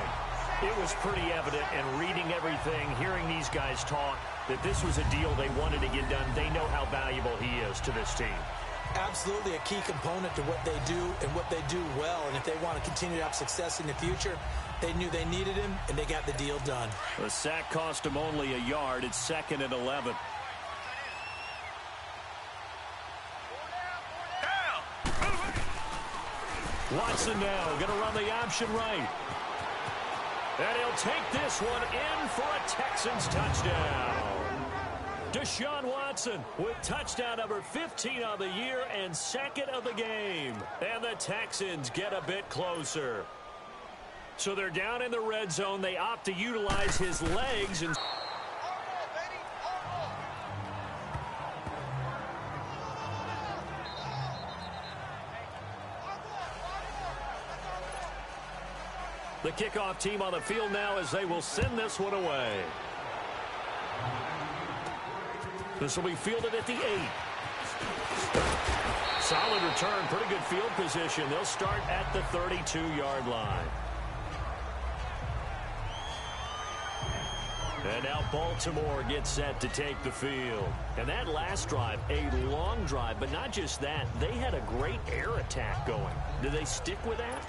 It was pretty evident in reading everything, hearing these guys talk, that this was a deal they wanted to get done. They know how valuable he is to this team. Absolutely a key component to what they do and what they do well. And if they want to continue to have success in the future, they knew they needed him, and they got the deal done. The sack cost him only a yard. It's 2nd and 11. Watson now going to run the option right. And he'll take this one in for a Texans touchdown. Deshaun Watson with touchdown number 15 on the year and 2nd of the game. And the Texans get a bit closer. So they're down in the red zone. They opt to utilize his legs. And the kickoff team on the field now as they will send this one away. This will be fielded at the 8. Solid return, pretty good field position. They'll start at the 32-yard line. And now Baltimore gets set to take the field. And that last drive, a long drive, but not just that. They had a great air attack going. Do they stick with that?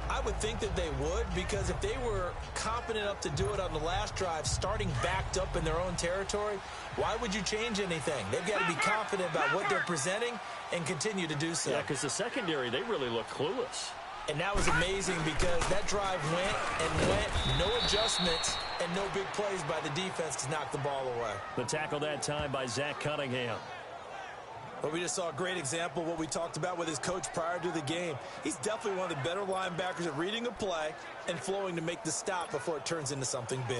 I would think that they would, because if they were confident enough to do it on the last drive, starting backed up in their own territory, why would you change anything? They've got to be confident about what they're presenting and continue to do so. Yeah, because the secondary, they really look clueless. And that was amazing because that drive went and went, no adjustments, and no big plays by the defense to knock the ball away. The tackle that time by Zach Cunningham. But we just saw a great example of what we talked about with his coach prior to the game. He's definitely one of the better linebackers at reading a play and flowing to make the stop before it turns into something big.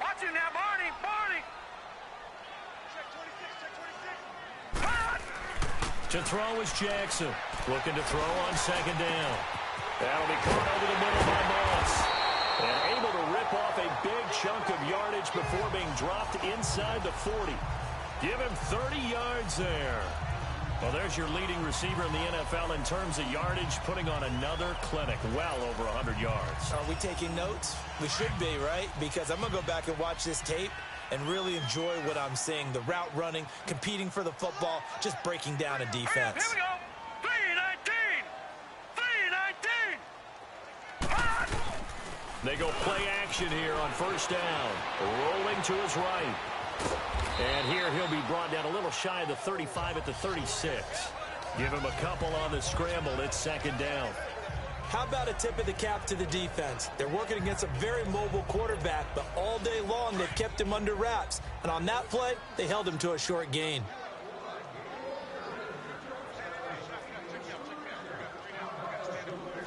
Watch it now, Barney! Barney! Check 26, check 26. To throw is Jackson. Looking to throw on 2nd down. That'll be caught over the middle by Moss. And able to rip off a big chunk of yardage before being dropped inside the 40. Give him 30 yards there. Well, there's your leading receiver in the NFL in terms of yardage, putting on another clinic, well over 100 yards. Are we taking notes? We should be, right? Because I'm going to go back and watch this tape and really enjoy what I'm seeing. The route running, competing for the football, just breaking down a defense. Here we go. 319! 319! They go play action here on 1st down. Rolling to his right. And here he'll be brought down a little shy of the 35 at the 36. Give him a couple on the scramble. It's 2nd down. How about a tip of the cap to the defense? They're working against a very mobile quarterback, but all day long they've kept him under wraps. And on that play, they held him to a short gain.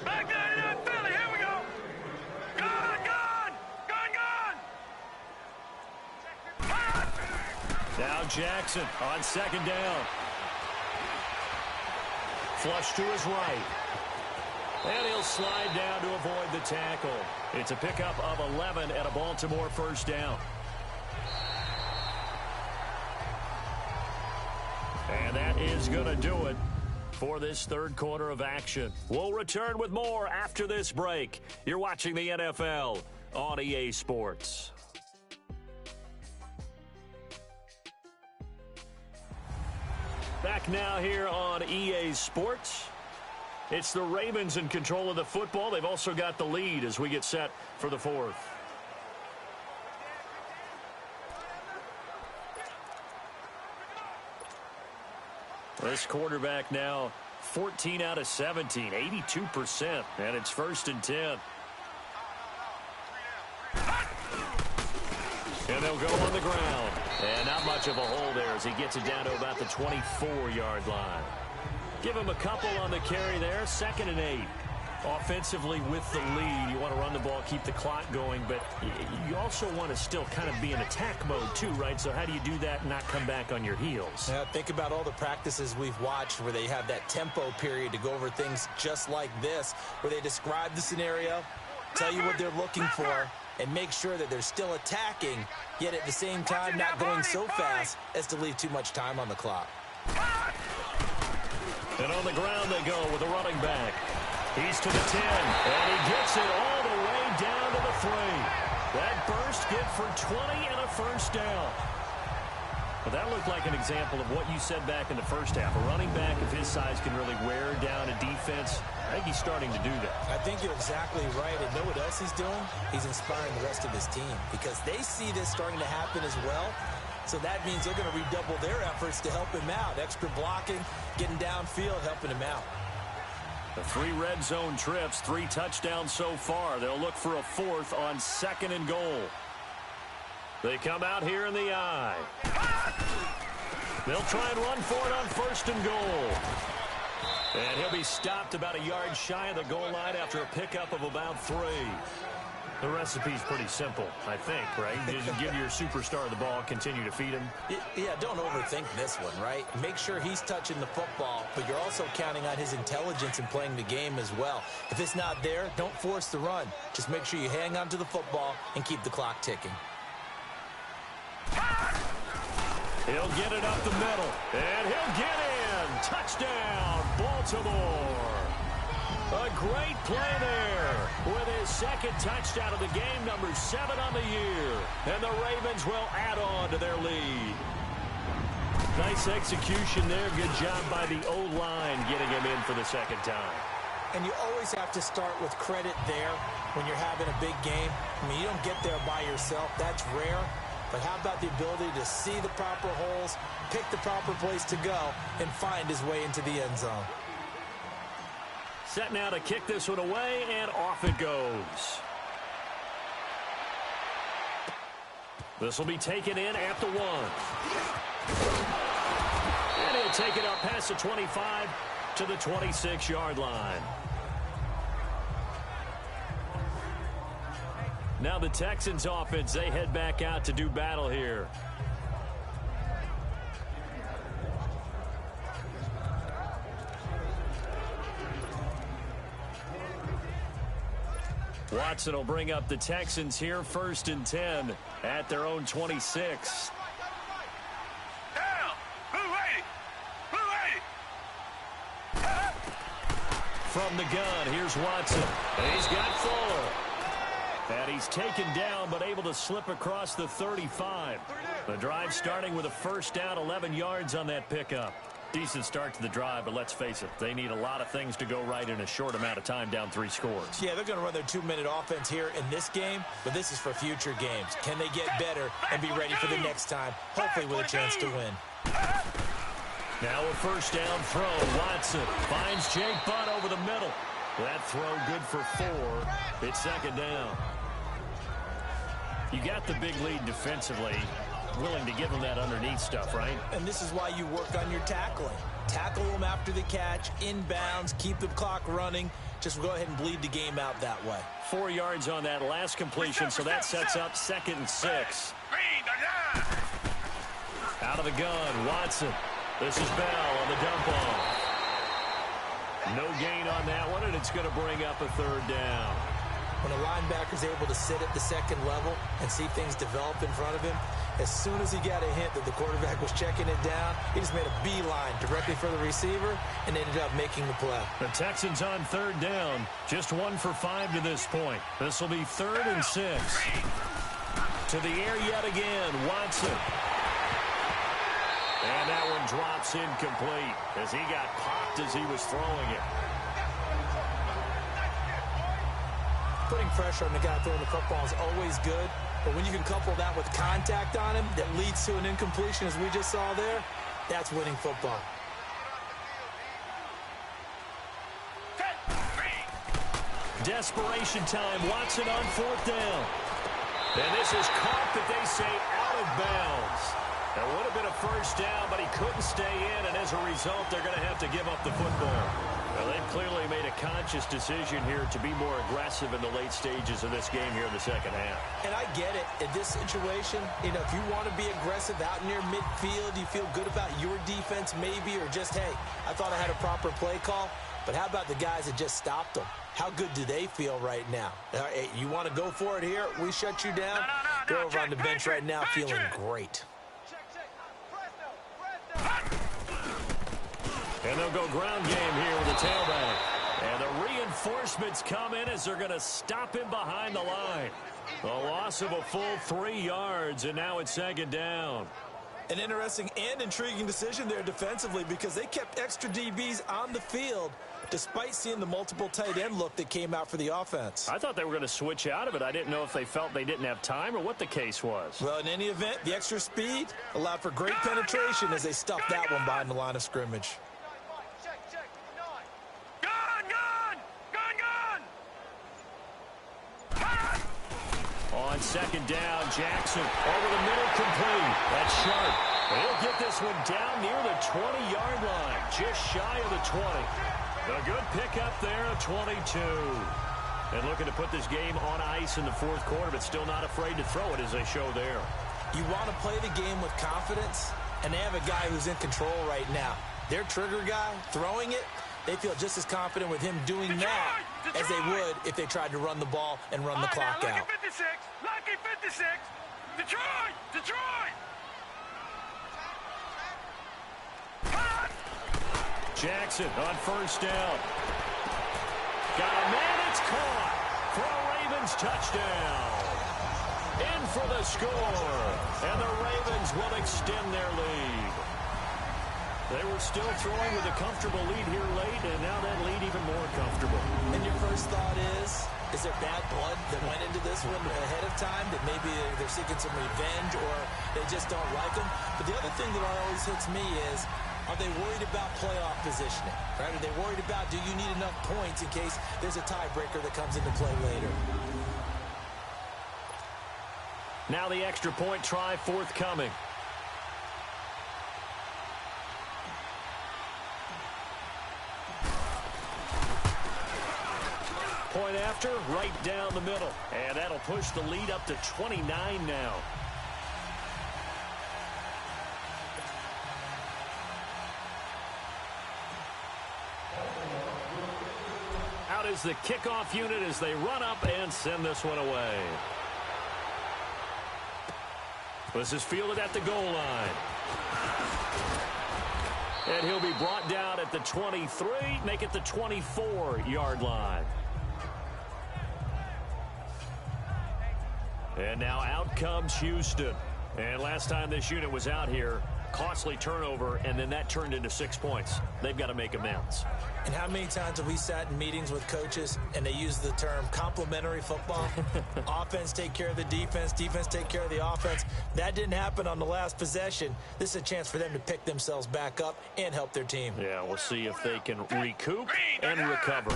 Back 99, Philly, here we go! Gone, gone! Gone, gone! Now Jackson on 2nd down. Flush to his right. And he'll slide down to avoid the tackle. It's a pickup of 11 and a Baltimore first down. And that is going to do it for this third quarter of action. We'll return with more after this break. You're watching the NFL on EA Sports. Back now here on EA Sports. It's the Ravens in control of the football. They've also got the lead as we get set for the fourth. This quarterback now 14 out of 17, 82%, and it's 1st and 10. And they'll go on the ground. And not much of a hole there as he gets it down to about the 24-yard line. Give him a couple on the carry there. 2nd and 8. Offensively with the lead, you want to run the ball, keep the clock going, but you also want to still kind of be in attack mode too, right? So how do you do that and not come back on your heels? Yeah, think about all the practices we've watched where they have that tempo period to go over things just like this, where they describe the scenario, tell you what they're looking for, and make sure that they're still attacking, yet at the same time not going so fast as to leave too much time on the clock. And on the ground they go with a running back. He's to the 10, and he gets it all the way down to the 3. That burst good for 20 and a first down. Well, that looked like an example of what you said back in the first half. A running back of his size can really wear down a defense. I think he's starting to do that. I think you're exactly right. And know what else he's doing? He's inspiring the rest of his team because they see this starting to happen as well. So that means they're going to redouble their efforts to help him out. Extra blocking, getting downfield, helping him out. The 3 red zone trips, 3 touchdowns so far. They'll look for a 4th on 2nd and goal. They come out here in the eye. They'll try and run for it on 1st and goal. And he'll be stopped about a yard shy of the goal line after a pickup of about 3. The recipe's pretty simple, I think, right? You just give your superstar the ball, continue to feed him. Yeah, don't overthink this one, right? Make sure he's touching the football, but you're also counting on his intelligence in playing the game as well. If it's not there, don't force the run. Just make sure you hang on to the football and keep the clock ticking. He'll get it up the middle, and he'll get in. Touchdown, Baltimore. A great play there with his 2nd touchdown of the game, number 7 on the year. And the Ravens will add on to their lead. Nice execution there. Good job by the O-line getting him in for the 2nd time. And you always have to start with credit there when you're having a big game. I mean, you don't get there by yourself. That's rare. But how about the ability to see the proper holes, pick the proper place to go, and find his way into the end zone? Set now to kick this one away, and off it goes. This will be taken in at the 1. And he'll take it up past the 25 to the 26-yard line. Now the Texans offense, they head back out to do battle here. Watson will bring up the Texans here, 1st and 10 at their own 26. Down! Blue 80! Blue 80! From the gun, here's Watson. And he's got Fuller. And he's taken down, but able to slip across the 35. The drive starting with a first down, 11 yards on that pickup. Decent start to the drive, but let's face it, they need a lot of things to go right in a short amount of time, down 3 scores. Yeah, they're going to run their 2-minute offense here in this game, but this is for future games. Can they get better and be ready for the next time, hopefully with a chance to win? Now a first down throw. Watson finds Jake Butt over the middle. That throw good for 4. It's 2nd down. You got the big lead defensively. Willing to give them that underneath stuff, right? And this is why you work on your tackling. Tackle them after the catch, inbounds, keep the clock running. Just go ahead and bleed the game out that way. 4 yards on that last completion, so that sets up 2nd and 6. Out of the gun, Watson. This is Bell on the dump off. No gain on that one, and it's going to bring up a third down. When a linebacker's able to sit at the second level and see things develop in front of him, as soon as he got a hint that the quarterback was checking it down, he just made a beeline directly for the receiver and ended up making the play. The Texans on third down, just 1 for 5 to this point. This will be 3rd and 6. To the air yet again, Watson. And that one drops incomplete as he got popped as he was throwing it. Putting pressure on the guy throwing the football is always good, but when you can couple that with contact on him that leads to an incompletion, as we just saw there, that's winning football. Desperation time. Watson on 4th down. And this is caught, that they say, out of bounds. That would have been a first down, but he couldn't stay in, and as a result, they're going to have to give up the football. Well, they've clearly made a conscious decision here to be more aggressive in the late stages of this game here in the second half. And I get it. In this situation, you know, if you want to be aggressive out near midfield, you feel good about your defense maybe, or just, hey, I thought I had a proper play call. But how about the guys that just stopped them? How good do they feel right now? Hey, you want to go for it here? We shut you down. They're over on the bench right now feeling great. And they'll go ground game here with the tailback. And the reinforcements come in as they're going to stop him behind the line. A loss of a full 3 yards, and now it's 2nd down. An interesting and intriguing decision there defensively, because they kept extra DBs on the field despite seeing the multiple tight end look that came out for the offense. I thought they were going to switch out of it. I didn't know if they felt they didn't have time or what the case was. Well, in any event, the extra speed allowed for great penetration as they stuffed that one behind the line of scrimmage. On 2nd down, Jackson over the middle, complete. That's sharp. He'll get this one down near the 20-yard line, just shy of the 20. A good pickup there, 22. And looking to put this game on ice in the 4th quarter, but still not afraid to throw it, as they show there. You want to play the game with confidence, and they have a guy who's in control right now. Their trigger guy throwing it, they feel just as confident with him doing that as they would if they tried to run the ball and run the clock out. Lucky 56, lucky 56, Detroit, Detroit. Jackson on 1st down. Got a man, it's caught for a Ravens touchdown. In for the score, and the Ravens will extend their lead. They were still throwing with a comfortable lead here late, and now that lead even more comfortable. And your first thought is there bad blood that went into this one ahead of time, that maybe they're seeking some revenge or they just don't like them? But the other thing that always hits me is, are they worried about playoff positioning? Right? Are they worried about, do you need enough points in case there's a tiebreaker that comes into play later? Now the extra point try forthcoming. Point after, right down the middle. And that'll push the lead up to 29 now. Out is the kickoff unit as they run up and send this one away. This is fielded at the goal line. And he'll be brought down at the 23, make it the 24-yard line. And now out comes Houston. And last time this unit was out here, costly turnover, and then that turned into 6 points. They've got to make amends. And how many times have we sat in meetings with coaches and they use the term complementary football? Offense take care of the defense, defense take care of the offense. That didn't happen on the last possession. This is a chance for them to pick themselves back up and help their team. Yeah, we'll see if they can recoup and recover.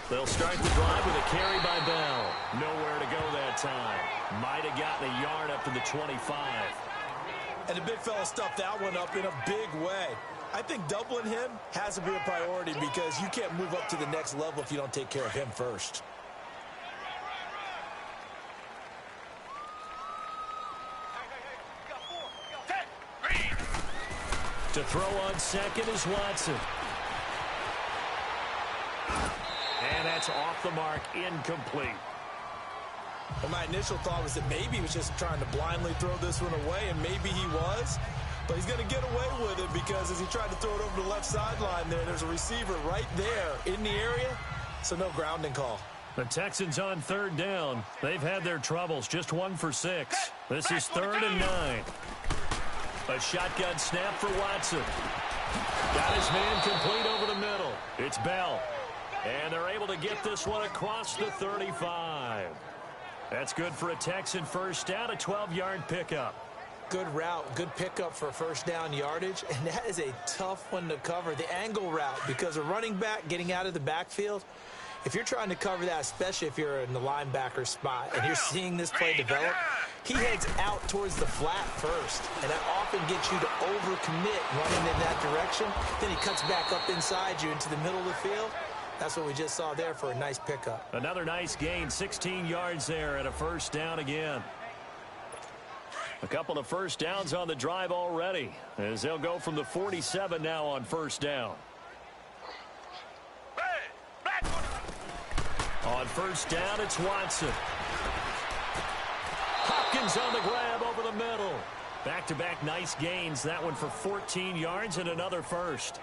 They'll start the drive with a carry by Bell. Nowhere to go that time. Might have gotten a yard up to the 25. And the big fella stuffed that one up in a big way. I think doubling him has to be a priority because you can't move up to the next level if you don't take care of him first. To throw on second is Watson. And that's off the mark, incomplete. And my initial thought was that maybe he was just trying to blindly throw this one away, and maybe he was. But he's going to get away with it because as he tried to throw it over the left sideline there's a receiver right there in the area, so no grounding call. The Texans on third down. They've had their troubles, just 1 for 6. This is 3rd and 9. A shotgun snap for Watson. Got his man complete over the middle. It's Bell. And they're able to get this one across the 35. That's good for a Texan first down, a 12-yard pickup. Good route, good pickup for first down yardage, and that is a tough one to cover, the angle route, because a running back getting out of the backfield, if you're trying to cover that, especially if you're in the linebacker spot and you're seeing this play develop, he heads out towards the flat first, and that often gets you to overcommit running in that direction. Then he cuts back up inside you into the middle of the field. That's what we just saw there for a nice pickup. Another nice gain, 16 yards there, and a first down again. A couple of first downs on the drive already, as they'll go from the 47 now on first down. On first down, it's Watson. Hopkins on the grab over the middle. Back-to-back nice gains. That one for 14 yards and another first.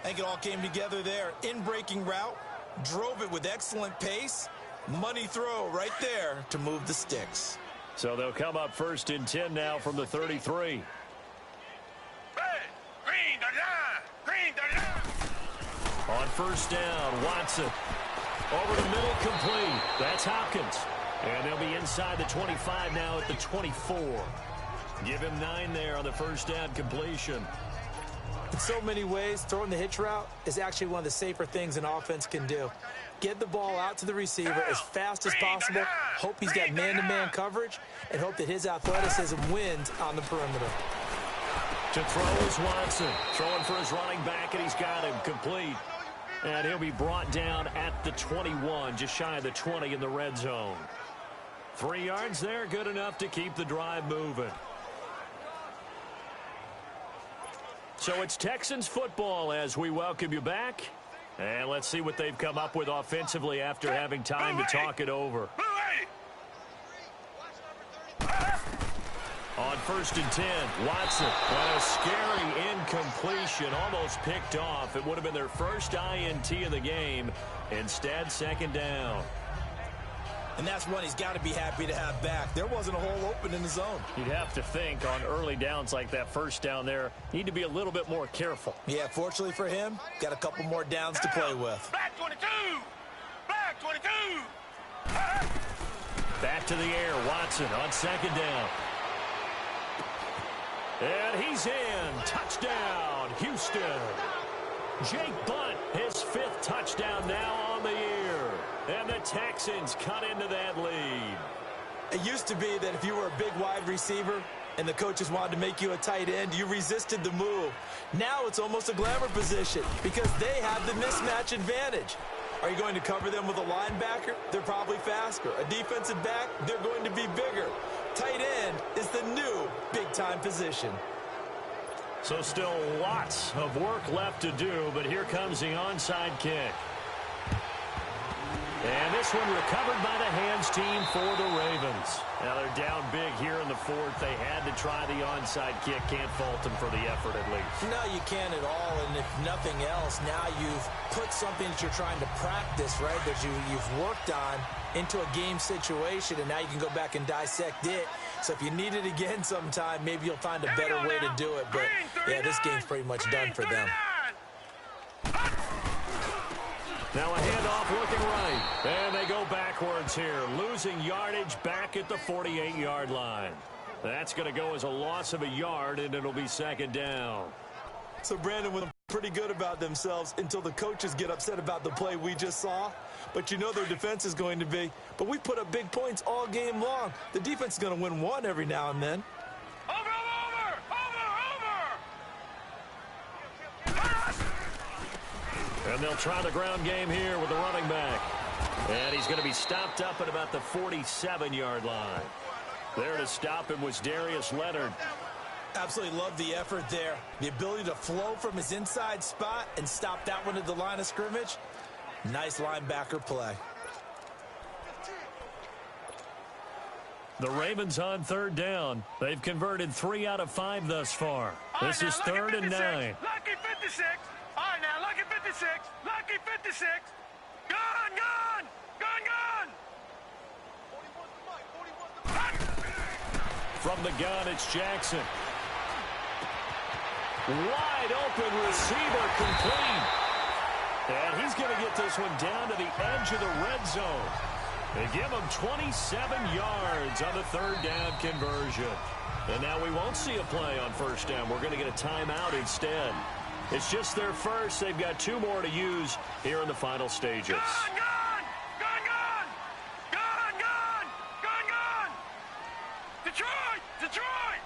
I think it all came together there. In-breaking route, drove it with excellent pace. Money throw right there to move the sticks. So they'll come up 1st and 10 now from the 33. On first down, Watson. Over the middle, complete. That's Hopkins. And they'll be inside the 25 now at the 24. Give him 9 there on the first down completion. In so many ways, throwing the hitch route is actually one of the safer things an offense can do. Get the ball out to the receiver as fast as possible, hope he's got man-to-man coverage, and hope that his athleticism wins on the perimeter. To throw is Watson. Throwing for his running back, and he's got him complete. And he'll be brought down at the 21, just shy of the 20 in the red zone. 3 yards there, good enough to keep the drive moving. So it's Texans football as we welcome you back. And let's see what they've come up with offensively after having time to talk it over. On 1st and 10, Watson. And a scary incompletion, almost picked off. It would have been their first INT of the game. Instead, 2nd down. And that's one he's got to be happy to have back. There wasn't a hole open in the zone. You'd have to think on early downs like that first down there, need to be a little bit more careful. Yeah, fortunately for him, got a couple more downs to play with. Black 22! Black 22! Back to the air, Watson on 2nd down. And he's in. Touchdown, Houston. Jake Bunt, his 5th touchdown now on the year. And the Texans cut into that lead. It used to be that if you were a big wide receiver and the coaches wanted to make you a tight end, you resisted the move. Now it's almost a glamour position because they have the mismatch advantage. Are you going to cover them with a linebacker? They're probably faster. A defensive back? They're going to be bigger. Tight end is the new big-time position. So still lots of work left to do, but here comes the onside kick. And this one recovered by the hands team for the Ravens. Now they're down big here in the 4th. They had to try the onside kick. Can't fault them for the effort at least. No, you can't at all. And if nothing else, now you've put something that you're trying to practice, right, that you've worked on into a game situation, and now you can go back and dissect it. So if you need it again sometime, maybe you'll find a better way to do it. But, yeah, this game's pretty much done for them. Now a handoff looking right. And they go backwards here, losing yardage back at the 48-yard line. That's going to go as a loss of a yard, and it'll be 2nd down. So Brandon was pretty good about themselves until the coaches get upset about the play we just saw. But you know their defense is going to be. But we put up big points all game long. The defense is going to win one every now and then. And they'll try the ground game here with the running back. And he's going to be stopped up at about the 47-yard line. There to stop him was Darius Leonard. Absolutely love the effort there. The ability to flow from his inside spot and stop that one at the line of scrimmage. Nice linebacker play. The Ravens on third down. They've converted 3 out of 5 thus far. This is 3rd and 9. Lucky 56. All right, now, lucky 56. Lucky 56. Gone, gone. Gone, gone. From the gun, it's Jackson. Wide open receiver complete. And he's going to get this one down to the edge of the red zone. They give him 27 yards on the 3rd down conversion. And now we won't see a play on 1st down. We're going to get a timeout instead. It's just their first. They've got 2 more to use here in the final stages. Gone, gone. Gone, gone. Gone, gone. Gone, gone. Detroit. Detroit.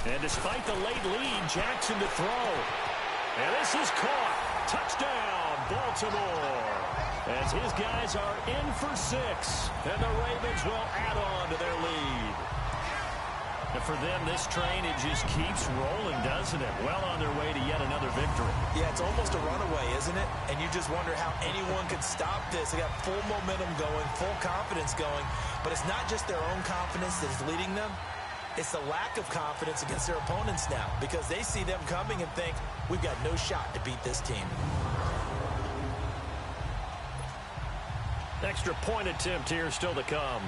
And despite the late lead, Jackson to throw. And this is caught. Touchdown, Baltimore. As his guys are in for 6. And the Ravens will add on to their lead. And for them, this train, it just keeps rolling, doesn't it? Well on their way to yet another victory. Yeah, it's almost a runaway, isn't it? And you just wonder how anyone could stop this. They got full momentum going, full confidence going. But it's not just their own confidence that is leading them. It's the lack of confidence against their opponents now, because they see them coming and think, we've got no shot to beat this team. Extra point attempt here still to come.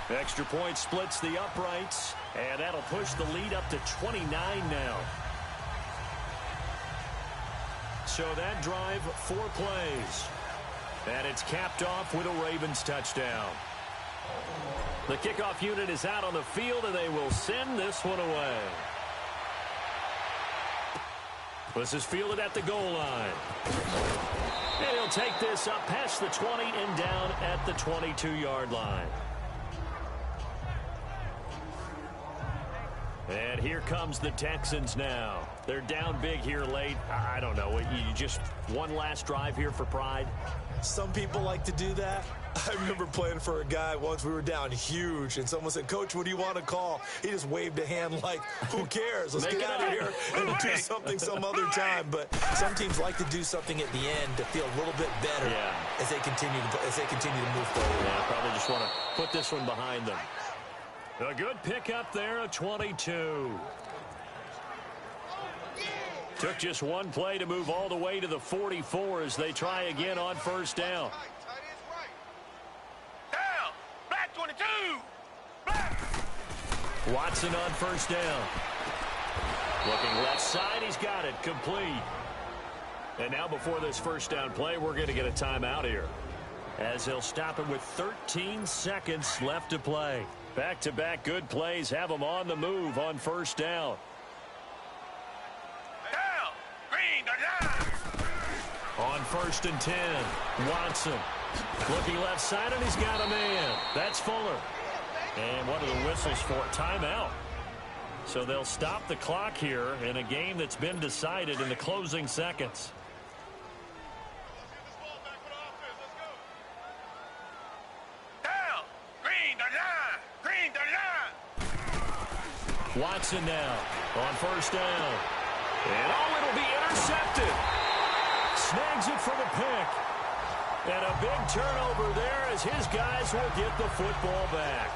Extra point splits the uprights, and that'll push the lead up to 29 now. So that drive, 4 plays. And it's capped off with a Ravens touchdown. The kickoff unit is out on the field, and they will send this one away. This is fielded at the goal line. And he'll take this up past the 20 and down at the 22-yard line. And here comes the Texans now. They're down big here late. I don't know. You just one last drive here for pride? Some people like to do that. I remember playing for a guy once. We were down huge, and someone said, Coach, what do you want to call? He just waved a hand like, who cares? Let's get out of here and do something some other time. But some teams like to do something at the end to feel a little bit better as they continue to move forward. Yeah, probably just want to put this one behind them. A good pickup there, a 22. Took just one play to move all the way to the 44 as they try again on 1st down. Down. Black 22. Black. Watson on 1st down. Looking left side, he's got it, complete. And now before this 1st down play, we're going to get a timeout here, as they'll stop him with 13 seconds left to play. Back-to-back good plays have them on the move on 1st down. Down. Green. Down. On 1st and 10, Watson looking left side, and he's got a man. That's Fuller. And one of the whistles for a timeout. So they'll stop the clock here in a game that's been decided in the closing seconds. Watson now on 1st down. And it'll be intercepted. Snags it for the pick. And a big turnover there as his guys will get the football back.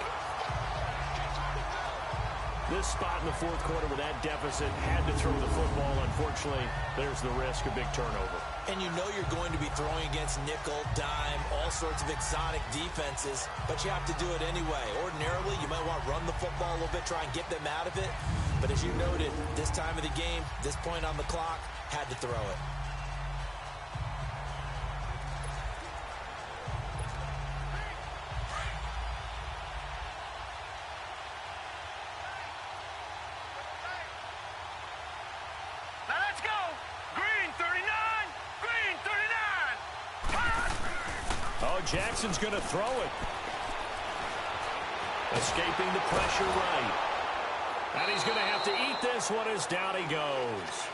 This spot in the 4th quarter with that deficit, had to throw the football. Unfortunately, there's the risk of big turnover. And you know you're going to be throwing against nickel, dime, all sorts of exotic defenses, but you have to do it anyway. Ordinarily, you might want to run the football a little bit, try and get them out of it. But as you noted, this time of the game, this point on the clock, had to throw it. Jackson's going to throw it. Escaping the pressure right. And he's going to have to eat this one as down he goes.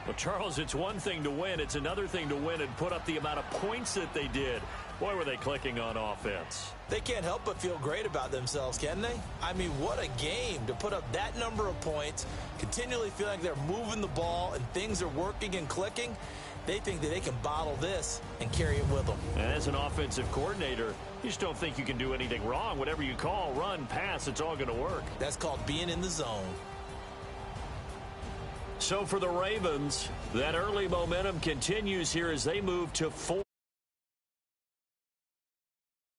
Well, Charles, it's one thing to win. It's another thing to win and put up the amount of points that they did. Boy, were they clicking on offense. They can't help but feel great about themselves, can they? I mean, what a game to put up that number of points, continually feel like they're moving the ball and things are working and clicking. They think that they can bottle this and carry it with them. And as an offensive coordinator, you just don't think you can do anything wrong. Whatever you call, run, pass, it's all going to work. That's called being in the zone. So for the Ravens, that early momentum continues here as they move to 4